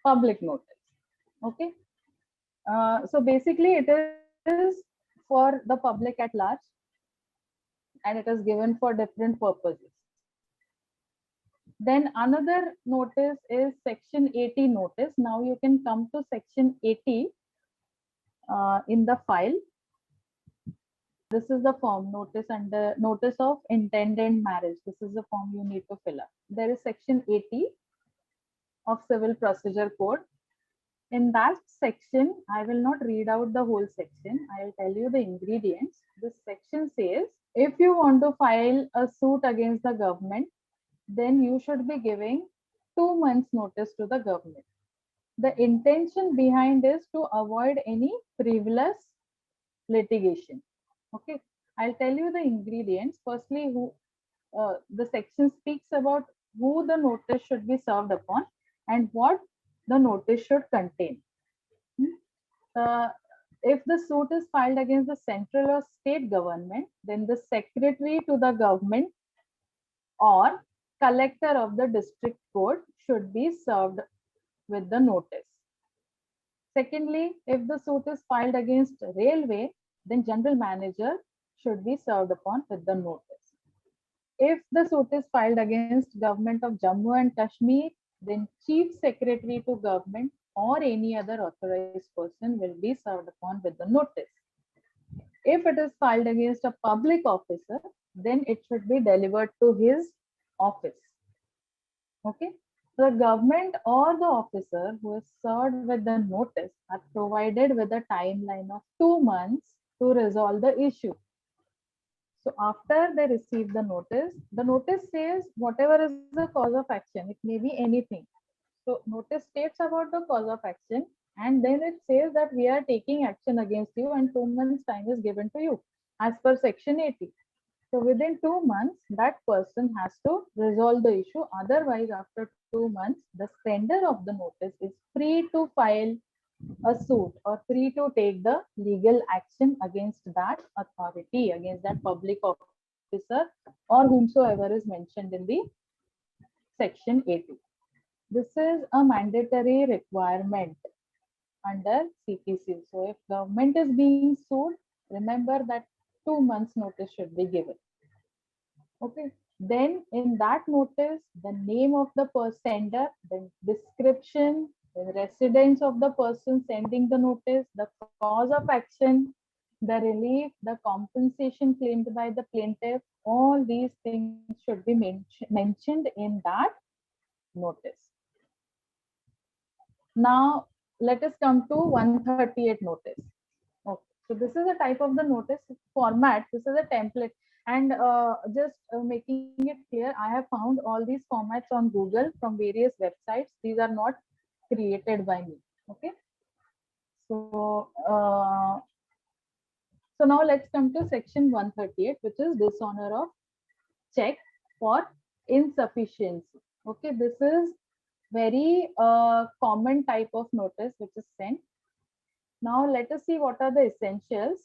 [SPEAKER 1] public notice. Okay. So basically, it is for the public at large, and it is given for different purposes. Then another notice is section 80 notice. Now you can come to section 80 in the file. This is the form, notice under notice of intended marriage. This is the form you need to fill up. There is section 80 of Civil Procedure Code. In that section, I will not read out the whole section. I will tell you the ingredients. This section says, if you want to file a suit against the government, then you should be giving 2 months notice to the government. The intention behind is to avoid any frivolous litigation. Okay, I'll tell you the ingredients. Firstly, the section speaks about who the notice should be served upon and what the notice should contain. If the suit is filed against the central or state government, then the secretary to the government or collector of the district court should be served with the notice. Secondly, if the suit is filed against railway, then general manager should be served upon with the notice. If the suit is filed against government of Jammu and Kashmir, then chief secretary to government or any other authorized person will be served upon with the notice. If it is filed against a public officer, then it should be delivered to his office. Okay. The government or the officer who is served with the notice are provided with a timeline of 2 months to resolve the issue. So after they receive the notice says whatever is the cause of action, it may be anything. So notice states about the cause of action, and then it says that we are taking action against you and 2 months time is given to you as per section 80. So within 2 months, that person has to resolve the issue. Otherwise, after 2 months, the sender of the notice is free to file a suit or free to take the legal action against that authority, against that public officer or whomsoever is mentioned in the section 80. This is a mandatory requirement under CPC. So if government is being sued, remember that 2 months notice should be given. Okay. Then in that notice, the name of the sender, the description, the residence of the person sending the notice, the cause of action, the relief, the compensation claimed by the plaintiff, all these things should be mentioned in that notice. Now, let us come to 138 notice. Okay. So this is a type of the notice format. This is a template. And just making it clear, I have found all these formats on Google from various websites. These are not created by me. Okay. So, so now let's come to section 138, which is dishonor of check for insufficiency. Okay. This is very common type of notice which is sent. Now let us see what are the essentials.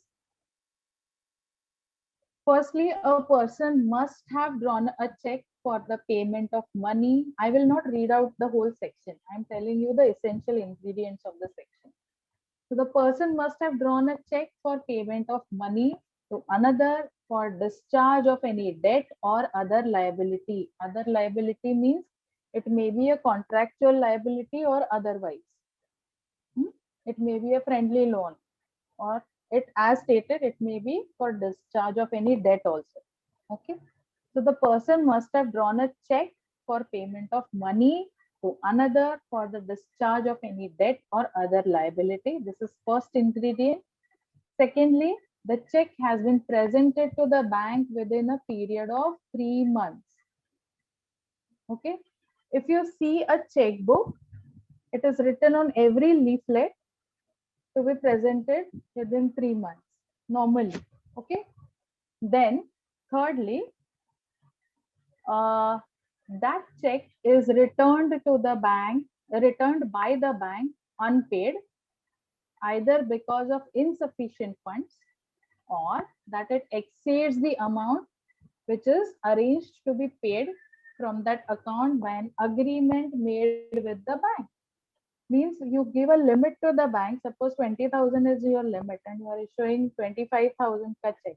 [SPEAKER 1] Firstly, a person must have drawn a check for the payment of money. I will not read out the whole section. I'm telling you the essential ingredients of the section. So the person must have drawn a check for payment of money to another for discharge of any debt or other liability. Other liability means it may be a contractual liability or otherwise. It may be a friendly loan, or it, as stated, it may be for discharge of any debt also. Okay. So the person must have drawn a check for payment of money to another for the discharge of any debt or other liability. This is first ingredient. Secondly, the check has been presented to the bank within a period of 3 months. Okay. If you see a checkbook, it is written on every leaflet to be presented within 3 months normally. Okay. Then thirdly, that check is returned to the bank, returned by the bank unpaid, either because of insufficient funds or that it exceeds the amount which is arranged to be paid from that account by an agreement made with the bank. Means you give a limit to the bank. Suppose 20,000 is your limit and you are issuing 25,000 ka check.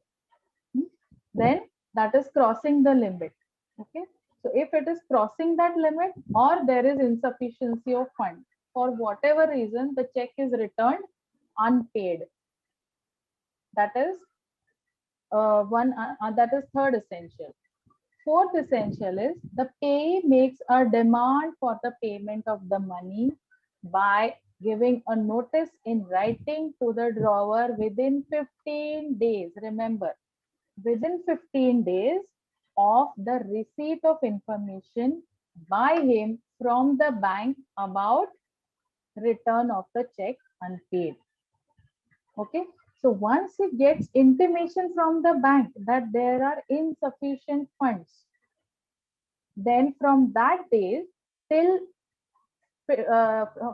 [SPEAKER 1] Then that is crossing the limit. Okay. So if it is crossing that limit or there is insufficiency of fund, for whatever reason, the check is returned unpaid. That is that is third essential. Fourth essential is the payee makes a demand for the payment of the money by giving a notice in writing to the drawer within 15 days. Remember, within 15 days of the receipt of information by him from the bank about return of the check unpaid. Okay. So once he gets intimation from the bank that there are insufficient funds, then from that day till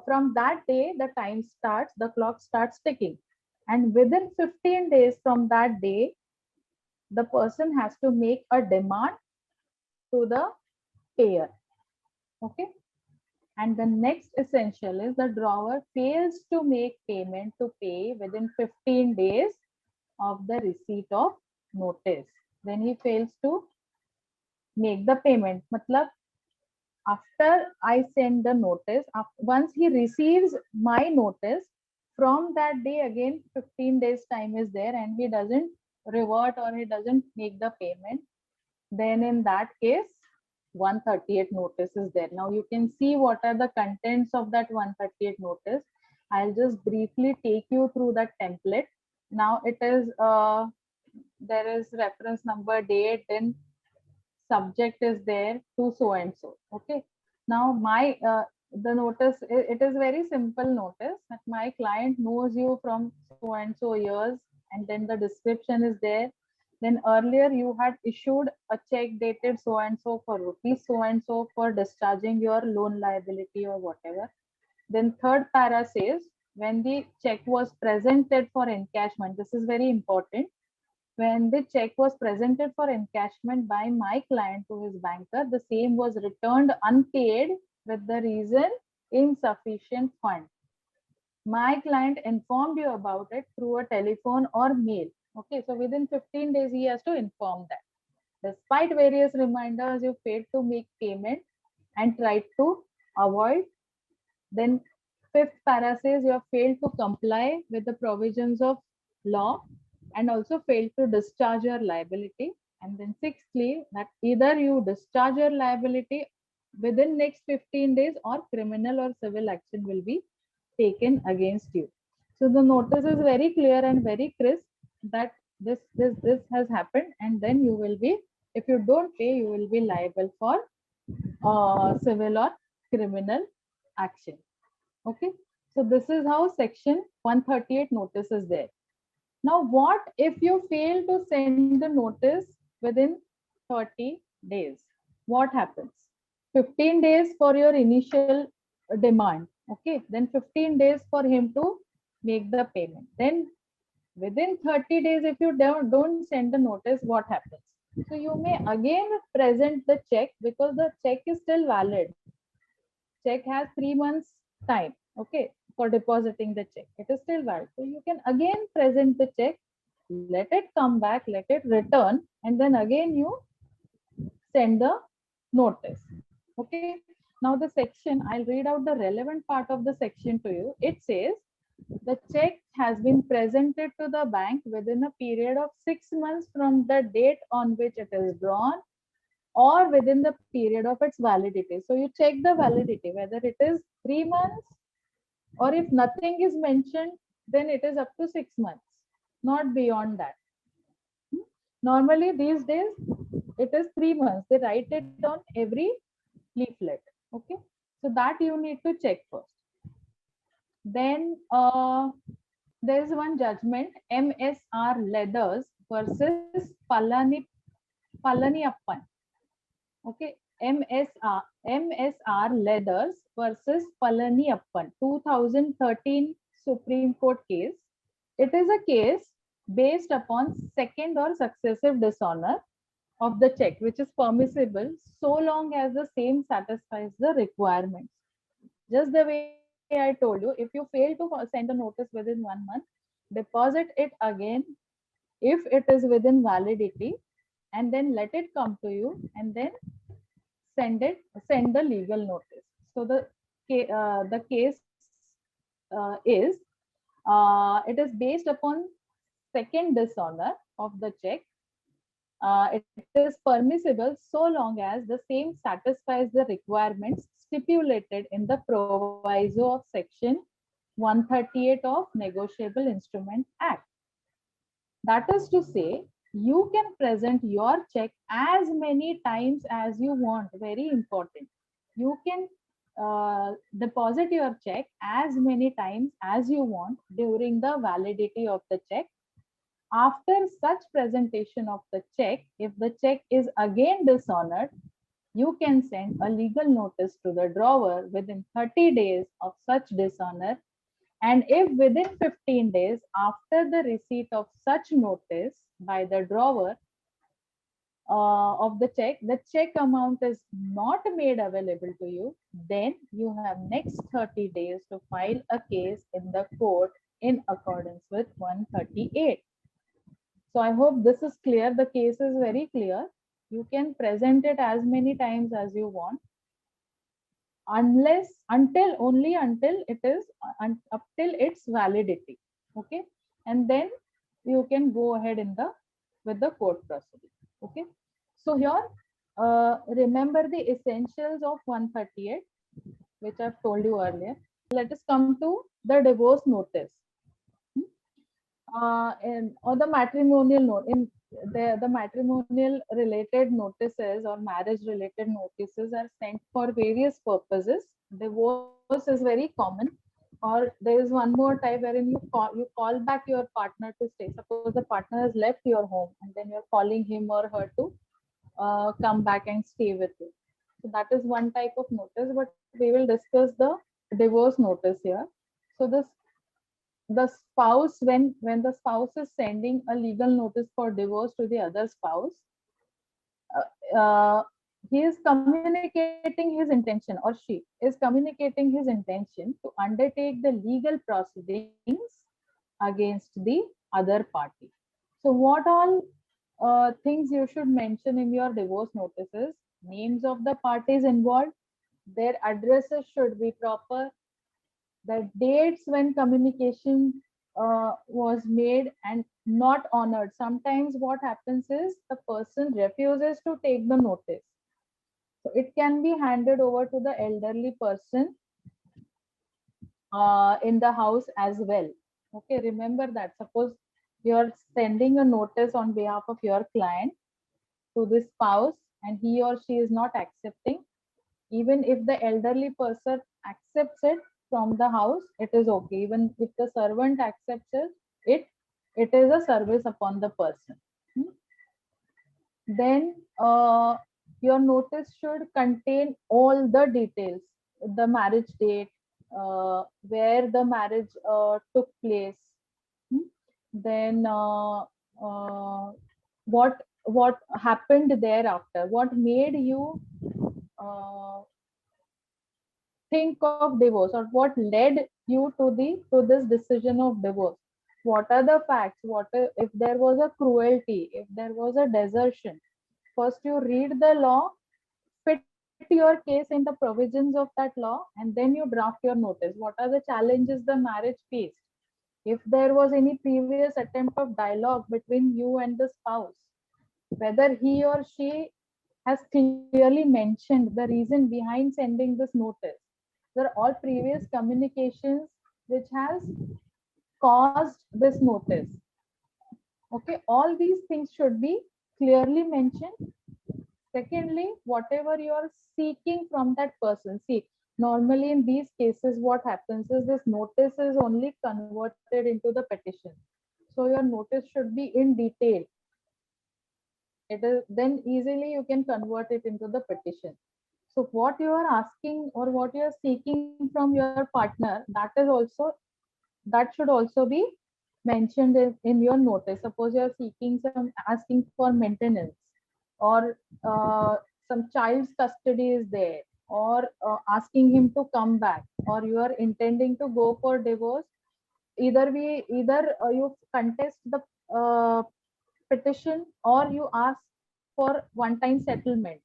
[SPEAKER 1] from that day the time starts, the clock starts ticking, and within 15 days from that day the person has to make a demand to the payer. Okay. And the next essential is the drawer fails to make payment to pay within 15 days of the receipt of notice. Then he fails to make the payment. Matlab, after I send the notice, once he receives my notice, from that day again 15 days time is there and he doesn't revert or he doesn't make the payment, then in that case 138 notice is there. Now you can see what are the contents of that 138 notice. I'll just briefly take you through that template. Now it is there is reference number, date, then subject is there to so and so. Okay. Now my the notice, it is very simple notice that my client knows you from so and so years, and then the description is there. Then earlier you had issued a check dated so and so for rupees so and so for discharging your loan liability or whatever. Then third para says when the check was presented for encashment, this is very important. When the check was presented for encashment by my client to his banker, the same was returned unpaid with the reason insufficient fund. My client informed you about it through a telephone or mail. Okay, so within 15 days, he has to inform that. Despite various reminders, you failed to make payment and tried to avoid. Then fifth para says you have failed to comply with the provisions of law and also failed to discharge your liability. And then sixthly, that either you discharge your liability within next 15 days or criminal or civil action will be taken against you. So the notice is very clear and very crisp that this has happened, and then you will be, if you don't pay, you will be liable for civil or criminal action. Okay. So this is how section 138 notice is there. Now, what if you fail to send the notice within 30 days? What happens? 15 days for your initial demand. Okay. Then 15 days for him to make the payment. Then within 30 days, if you don't send the notice, what happens? So you may again present the check because the check is still valid. Check has 3 months time. Okay. For depositing the check, it is still valid. So you can again present the check, let it come back, let it return, and then again you send the notice. Okay. Now the section, I'll read out the relevant part of the section to you. It says the check has been presented to the bank within a period of 6 months from the date on which it is drawn, or within the period of its validity. So you check the validity, whether it is 3 months, or if nothing is mentioned, then it is up to 6 months, not beyond that. Normally these days it is 3 months. They write it on every leaflet. Okay, so that you need to check first. Then there is one judgment, MSR Leathers versus Palaniappan. Okay, MSR Leathers versus Palaniappan, 2013 Supreme Court case. It is a case based upon second or successive dishonor of the check, which is permissible so long as the same satisfies the requirements. Just the way I told you, if you fail to send a notice within 1 month, deposit it again if it is within validity, and then let it come to you, and then send the legal notice. So the case is it is based upon second dishonor of the check. It is permissible so long as the same satisfies the requirements stipulated in the proviso of section 138 of Negotiable Instrument Act. That is to say, you can present your check as many times as you want. Very important. You can deposit your check as many times as you want during the validity of the check. After such presentation of the check, if the check is again dishonored, you can send a legal notice to the drawer within 30 days of such dishonor. And if within 15 days after the receipt of such notice by the drawer of the check amount is not made available to you, then you have next 30 days to file a case in the court in accordance with 138. So I hope this is clear. The case is very clear. You can present it as many times as you want, until it is up till its validity. Okay, and then you can go ahead with the court proceeding. Okay, so here remember the essentials of 138, which I've told you earlier. Let us come to the divorce notice. Or the matrimonial note. In the matrimonial related notices or marriage related notices are sent for various purposes. Divorce is very common, or there is one more type wherein you call back your partner to stay. Suppose the partner has left your home and then you're calling him or her to come back and stay with you. So that is one type of notice, but we will discuss the divorce notice here. So the spouse, when the spouse is sending a legal notice for divorce to the other spouse, he is communicating his intention, or she is communicating his intention to undertake the legal proceedings against the other party. So what all things you should mention in your divorce notices: names of the parties involved, their addresses should be proper, the dates when communication was made and not honored. Sometimes what happens is the person refuses to take the notice. So it can be handed over to the elderly person in the house as well. Okay, remember that. Suppose you're sending a notice on behalf of your client to the spouse and he or she is not accepting, even if the elderly person accepts it from the house, it is okay. Even if the servant accepts it is a service upon the person. Then your notice should contain all the details: the marriage date, where the marriage took place, then what happened thereafter, what made you uh, think of divorce, or what led you to this decision of divorce. What are the facts? If there was a cruelty, if there was a desertion? First you read the law, fit your case in the provisions of that law, and then you draft your notice. What are the challenges the marriage faced? If there was any previous attempt of dialogue between you and the spouse, whether he or she has clearly mentioned the reason behind sending this notice. There are all previous communications which has caused this notice. Okay, all these things should be clearly mentioned. Secondly, whatever you are seeking from that person, see, normally in these cases, what happens is this notice is only converted into the petition. So your notice should be in detail. It is then easily you can convert it into the petition. So what you are asking or what you are seeking from your partner, that should also be mentioned in your notice. Suppose you are seeking some asking for maintenance, or some child's custody is there, or asking him to come back, or you are intending to go for divorce. Either you contest the uh, petition, or you ask for one time settlement.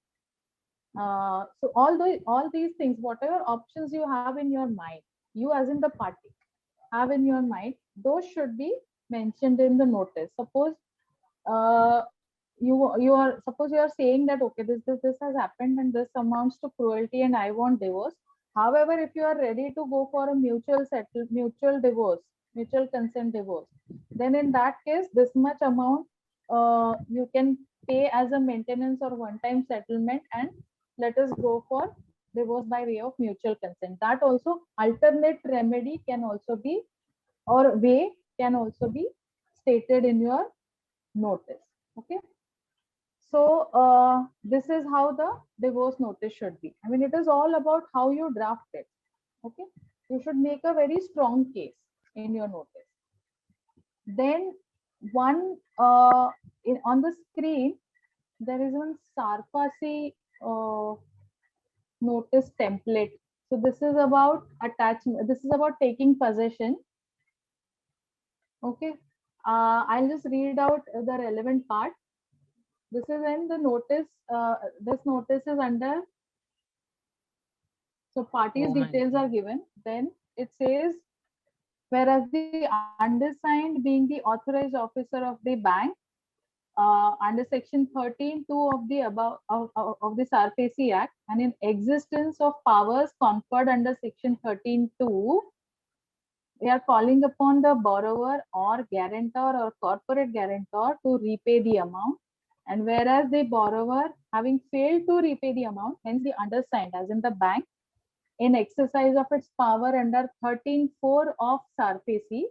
[SPEAKER 1] So all these things, whatever options you have in your mind, you as in the party have in your mind, those should be mentioned in the notice. Suppose uh, suppose you are saying that okay, this has happened and this amounts to cruelty and I want divorce. However, if you are ready to go for a mutual divorce, mutual consent divorce, then in that case this much amount you can pay as a maintenance or one time settlement, and let us go for divorce by way of mutual consent. That also alternate remedy can also be, or way can also be stated in your notice. Okay, so this is how the divorce notice should be. I mean, it is all about how you draft it. Okay, you should make a very strong case in your notice. Then one on the screen there is one Sarfasi notice template. So this is about attachment. This is about taking possession. Okay, I'll just read out the relevant part. This is in the notice. This notice is under, so parties
[SPEAKER 2] Oh my
[SPEAKER 1] details are
[SPEAKER 2] God.
[SPEAKER 1] given. Then it says, whereas the undersigned being the authorized officer of the bank under section 13(2) of the above of the SARFAESI Act, and in existence of powers conferred under section 13(2), we are calling upon the borrower or guarantor or corporate guarantor to repay the amount. And whereas the borrower having failed to repay the amount, hence the undersigned, as in the bank, in exercise of its power under 13(4) of SARFAESI,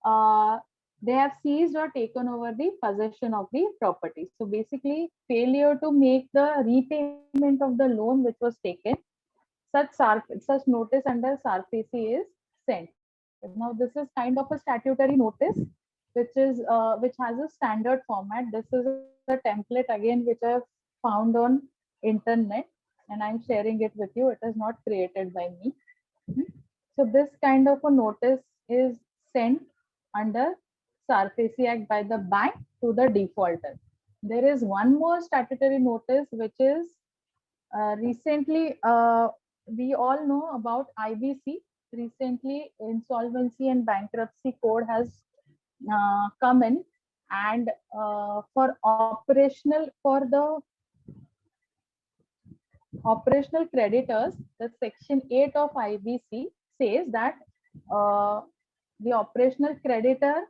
[SPEAKER 1] uh, they have seized or taken over the possession of the property. So basically, failure to make the repayment of the loan which was taken, such notice under SARFAESI is sent. Now, this is kind of a statutory notice, which has a standard format. This is a template again which I've found on internet, and I'm sharing it with you. It is not created by me. Mhm. So this kind of a notice is sent under SARFAESI Act by the bank to the defaulter. There is one more statutory notice which is recently, we all know about IBC. Recently, Insolvency and Bankruptcy Code has come in, and for operational creditors, the section 8 of IBC says that uh, the operational creditor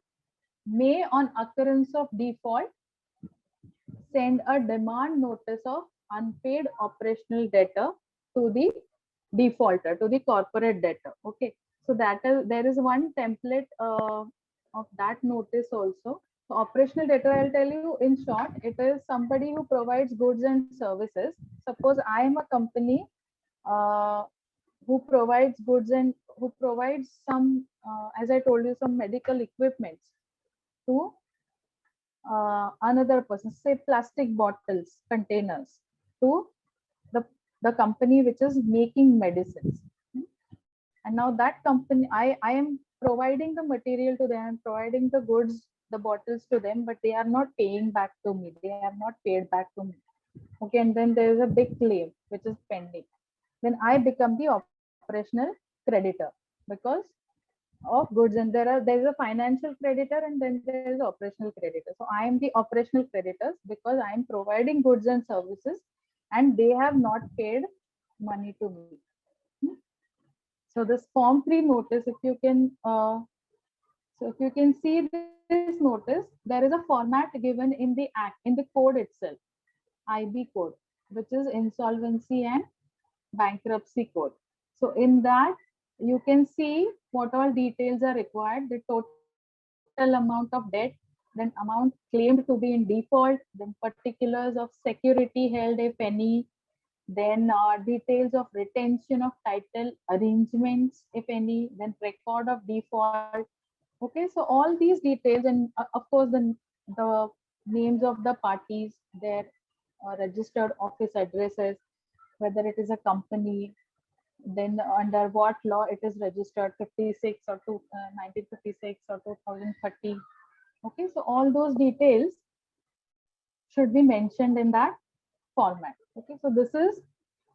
[SPEAKER 1] may, on occurrence of default, send a demand notice of unpaid operational debtor to the defaulter, to the corporate debtor. Okay, so that is, there is one template of that notice also. So operational debtor, I'll tell you in short, it is somebody who provides goods and services. Suppose I am a company uh, who provides goods and who provides some, as I told you, some medical equipments to another person, say plastic bottles, containers, to the company which is making medicines. And now that company, I am providing the material to them, providing the goods, the bottles to them, but they are not paying back to me. They are not paid back to me. Okay, and then there is a big claim which is pending. Then I become the operational creditor, because of goods, and there's a financial creditor and then there is operational creditor. So I am the operational creditors because I am providing goods and services and they have not paid money to me. Hmm. So this form 3 notice, if you can see this notice, there is a format given in the act, in the code itself, IB code, which is insolvency and bankruptcy code. So in that, you can see what all details are required, the total amount of debt, then amount claimed to be in default, then particulars of security held, if any, then details of retention of title arrangements, if any, then record of default. Okay, so all these details, and of course the names of the parties, their registered office addresses, whether it is a company, then under what law it is registered, 56 or 1956 or 2030. Okay, so all those details should be mentioned in that format. Okay, so this is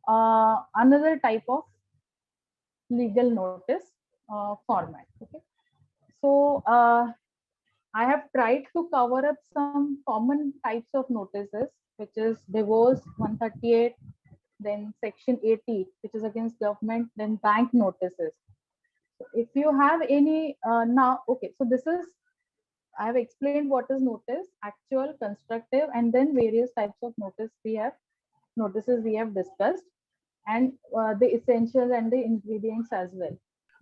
[SPEAKER 1] another type of legal notice format. Okay, so I have tried to cover up some common types of notices, which is divorce 138, then section 80, which is against government, then bank notices. So if you have any now, okay, so this is, I have explained what is notice, actual, constructive, and then various types of notices we have discussed, and the essentials and the ingredients as well.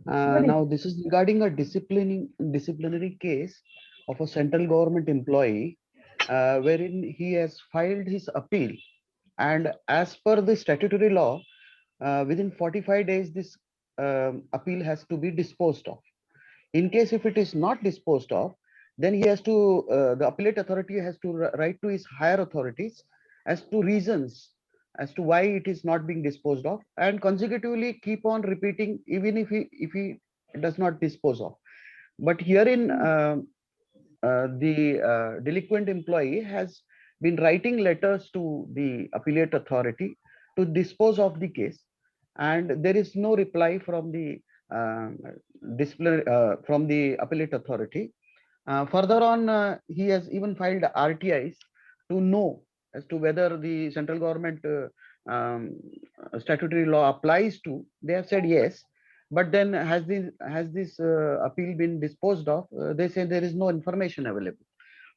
[SPEAKER 1] Good
[SPEAKER 2] Now,
[SPEAKER 1] evening.
[SPEAKER 2] this is regarding a disciplinary case of a central government employee, wherein he has filed his appeal, and as per the statutory law, within 45 days, this appeal has to be disposed of. In case if it is not disposed of, then he has to, the appellate authority has to write to his higher authorities as to reasons as to why it is not being disposed of, and consecutively keep on repeating even if he does not dispose of. But herein, the delinquent employee has been writing letters to the appellate authority to dispose of the case, and there is no reply from the uh, from the appellate authority. Further on, he has even filed RTIs to know as to whether the central government statutory law applies to. They have said yes, but then has this appeal been disposed of? They say there is no information available.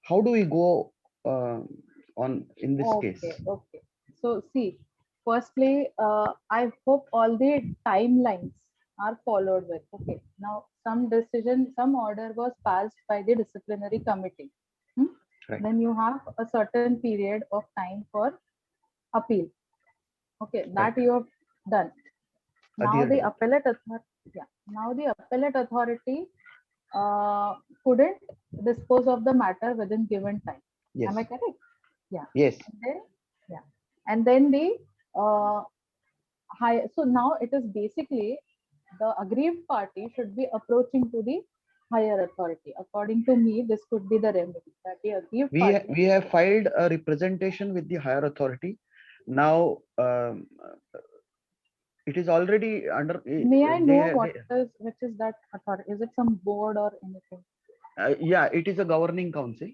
[SPEAKER 2] How do we go on in this case?
[SPEAKER 1] Okay, okay. So see, firstly, I hope all the timelines are followed with. Okay. Now, some decision, some order was passed by the disciplinary committee. Hmm?
[SPEAKER 2] Right.
[SPEAKER 1] Then you have a certain period of time for appeal. Okay,
[SPEAKER 2] Right.
[SPEAKER 1] that you have done. Now
[SPEAKER 2] Adhered
[SPEAKER 1] the
[SPEAKER 2] with.
[SPEAKER 1] appellate authority, yeah. Now the appellate authority couldn't dispose of the matter within given time. Am I
[SPEAKER 2] Yes.
[SPEAKER 1] correct? Yeah.
[SPEAKER 2] Yes.
[SPEAKER 1] And then, yeah. And then the uh, high. So now it is basically the aggrieved party should be approaching to the higher authority. According to me, this could be the remedy that the aggrieved party.
[SPEAKER 2] We have filed a representation with the higher authority. Now, it is already under
[SPEAKER 1] May I know
[SPEAKER 2] they
[SPEAKER 1] which is that authority? Is it some board or anything?
[SPEAKER 2] yeah, it is a governing council.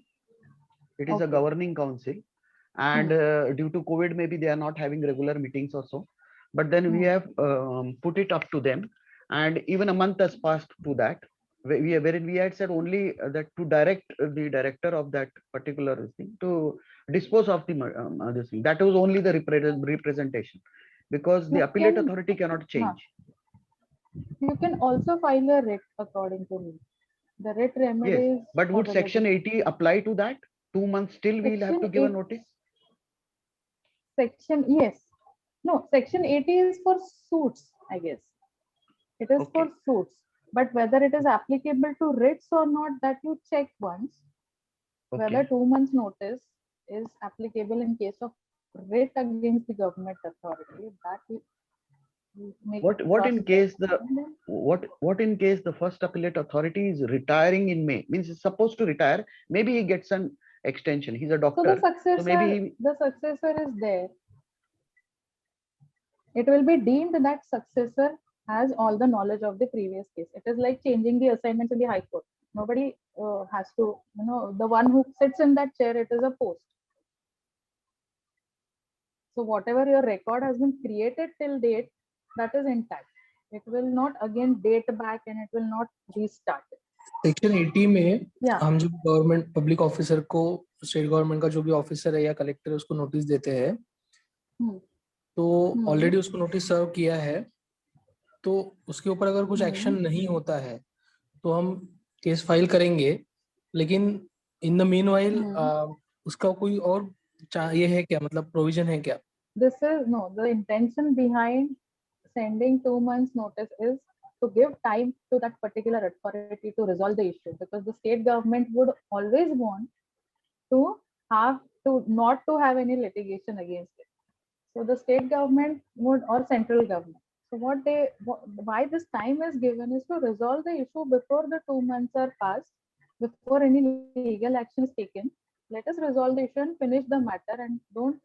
[SPEAKER 2] It is a
[SPEAKER 1] Okay.
[SPEAKER 2] governing council, and
[SPEAKER 1] Hmm.
[SPEAKER 2] due to COVID, maybe they are not having regular meetings or so. But then we
[SPEAKER 1] Hmm.
[SPEAKER 2] have put it up to them, and even a month has passed to that. Wherein we had said only that to direct the director of that particular thing to dispose of the this thing. That was only the representation, because the
[SPEAKER 1] You
[SPEAKER 2] appellate
[SPEAKER 1] can,
[SPEAKER 2] authority cannot
[SPEAKER 1] huh,
[SPEAKER 2] change.
[SPEAKER 1] you can also file a writ according to me. The writ
[SPEAKER 2] Yes,
[SPEAKER 1] remedy is
[SPEAKER 2] but would
[SPEAKER 1] available.
[SPEAKER 2] section 80 apply to that? 2 months still we'll have to
[SPEAKER 1] Section
[SPEAKER 2] give a
[SPEAKER 1] 8,
[SPEAKER 2] notice?
[SPEAKER 1] section, yes. No, section 80 is for suits, I guess. It is for
[SPEAKER 2] Okay.
[SPEAKER 1] suits. But whether it is applicable to writs or not, that you check once. Whether
[SPEAKER 2] Okay.
[SPEAKER 1] 2 months notice is applicable in case of writ against the government authority, that you make
[SPEAKER 2] What
[SPEAKER 1] cross
[SPEAKER 2] in
[SPEAKER 1] check.
[SPEAKER 2] case the what in case the first appellate authority is retiring in May? Means he's supposed to retire. Maybe he gets an extension. He's a
[SPEAKER 1] So
[SPEAKER 2] doctor, so maybe
[SPEAKER 1] the successor is there. It will be deemed that successor has all the knowledge of the previous case. It is like changing the assignments in the High Court. Nobody has to, the one who sits in that chair, it is a post. So whatever your record has been created till date, that is intact. It will not again date back and it will not restart.
[SPEAKER 3] Section 80 में
[SPEAKER 1] Yeah.
[SPEAKER 3] हम जब government public officer को, state government का जो भी officer है या collector है, उसको नोटिस देते हैं, तो ऑलरेडी उसको नोटिस सर्व किया है, तो उसके ऊपर अगर कुछ एक्शन नहीं होता है तो हम केस फाइल करेंगे, लेकिन इन द मीनवाइल उसका कोई और ये है क्या, मतलब प्रोविजन है क्या?
[SPEAKER 1] This is no, the intention behind sending 2 months notice is to give time to that particular authority to resolve the issue, because the state government would always want to have to not to have any litigation against it. So the state government would, or central government. So why this time is given is to resolve the issue before the 2 months are passed, before any legal action is taken. Let us resolve the issue and finish the matter and don't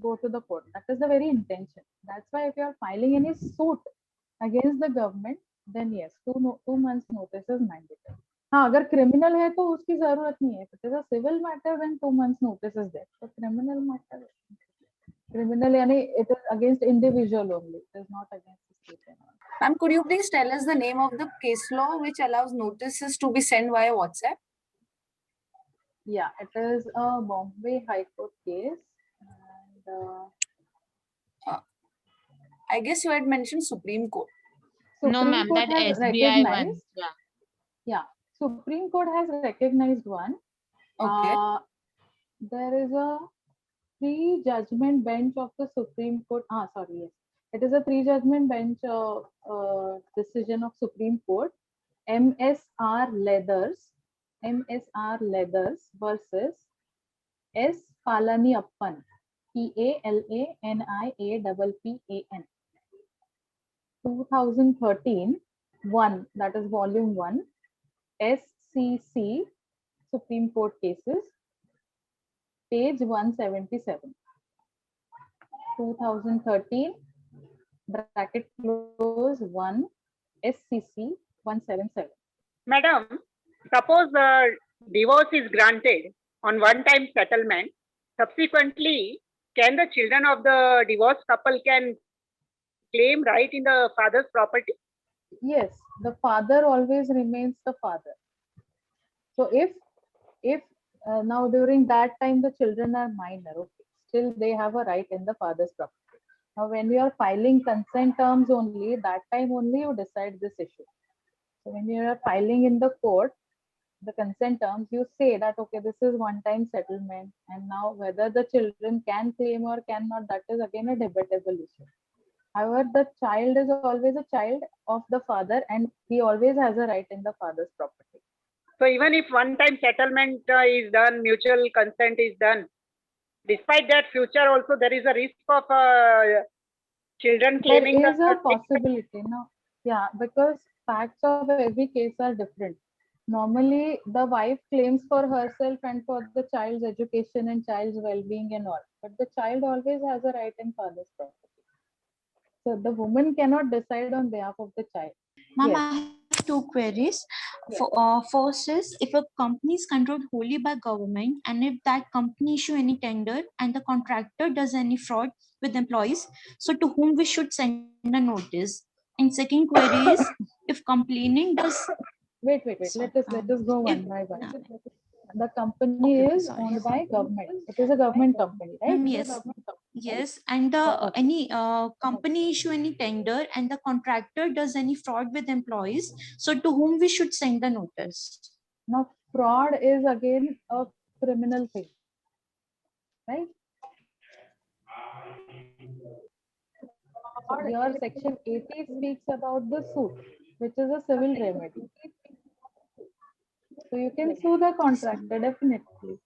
[SPEAKER 1] go to the court. That is the very intention. That's why if you are filing any suit against the government, then yes, 2 months notice is mandatory. हाँ, अगर criminal है तो उसकी जरूरत नहीं है. If it is a civil matter, then 2 months notice is there. So criminal matter, criminal यानी it is against individual only. It is not against the state.
[SPEAKER 4] Ma'am, could you please tell us the name of the case law which allows notices to be sent via WhatsApp?
[SPEAKER 1] Yeah, it is a Bombay High Court case. And,
[SPEAKER 4] I guess you had mentioned Supreme Court.
[SPEAKER 5] No, ma'am, that SBI one.
[SPEAKER 1] Yeah, Supreme Court has recognized one.
[SPEAKER 4] Okay.
[SPEAKER 1] There is a three-judgment bench of the Supreme Court. Yes. It is a three-judgment bench decision of Supreme Court. MSR Leathers versus S. Palaniappan. Palaniappan. 2013, 1, that is volume 1, SCC, Supreme Court cases, page 177. 2013, bracket close 1, SCC 177.
[SPEAKER 6] Madam, suppose the divorce is granted on one-time settlement. Subsequently, can the children of the divorced couple can claim right in the father's property?
[SPEAKER 1] Yes, the father always remains the father. So if now during that time the children are minor, okay, still they have a right in the father's property. Now when you are filing consent terms only, that time only you decide this issue. So when you are filing in the court, the consent terms, you say that, okay, this is one-time settlement, and now whether the children can claim or cannot, that is again a debatable issue. However, the child is always a child of the father and he always has a right in the father's property.
[SPEAKER 6] So even if one-time settlement is done, mutual consent is done, despite that future also there is a risk of children claiming.
[SPEAKER 1] There is a possibility, no? Yeah, because facts of every case are different. Normally, the wife claims for herself and for the child's education and child's well-being and all, but the child always has a right in father's property. So the woman cannot decide on behalf of the child.
[SPEAKER 7] Ma'am,
[SPEAKER 1] Yes.
[SPEAKER 7] I have two queries.
[SPEAKER 1] Yes.
[SPEAKER 7] First is, if a company is controlled wholly by government and if that company issue any tender and the contractor does any fraud with employees, so to whom we should send a notice? And second query is, if complaining does...
[SPEAKER 1] Wait.
[SPEAKER 7] Sorry,
[SPEAKER 1] Let us go one
[SPEAKER 7] if-
[SPEAKER 1] by one.
[SPEAKER 7] no.
[SPEAKER 1] The company
[SPEAKER 7] Okay,
[SPEAKER 1] is
[SPEAKER 7] sorry.
[SPEAKER 1] owned by government. It is a government company, right?
[SPEAKER 7] Mm,
[SPEAKER 1] It is a
[SPEAKER 7] yes.
[SPEAKER 1] government company.
[SPEAKER 7] Yes, and the
[SPEAKER 1] Okay.
[SPEAKER 7] any company issue any tender and the contractor does any fraud with employees, so to whom we should send the notice?
[SPEAKER 1] Now, fraud is again a criminal thing, right? Your section 80 speaks about the suit, which is a civil remedy. So you can sue the contractor, definitely.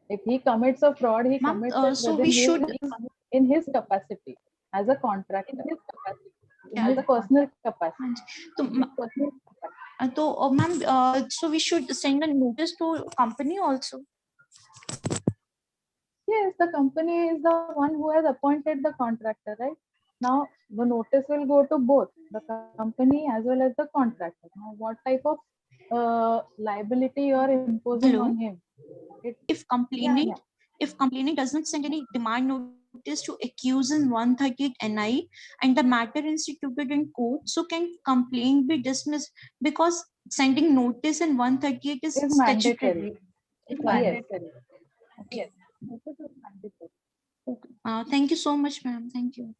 [SPEAKER 1] If he commits a fraud, he
[SPEAKER 7] Ma'am,
[SPEAKER 1] commits it
[SPEAKER 7] so
[SPEAKER 1] within
[SPEAKER 7] we should...
[SPEAKER 1] in his capacity as a contractor, in
[SPEAKER 7] Yeah.
[SPEAKER 1] his personal capacity.
[SPEAKER 7] So, ma'am, so we should send a notice to company also.
[SPEAKER 1] Yes, the company is the one who has appointed the contractor, right? Now the notice will go to both the company as well as the contractor. Now what type of liability you are imposing
[SPEAKER 7] Hello?
[SPEAKER 1] on him?
[SPEAKER 7] If complainant does not send any demand notice to accuse in 138 NI and the matter instituted in court, so can complaint be dismissed because sending notice in 138 is
[SPEAKER 1] Is
[SPEAKER 7] statutory.
[SPEAKER 1] mandatory.
[SPEAKER 7] It's
[SPEAKER 1] Yes.
[SPEAKER 7] mandatory.
[SPEAKER 1] Yes. Notice is mandatory.
[SPEAKER 7] Thank you so much, ma'am. Thank you.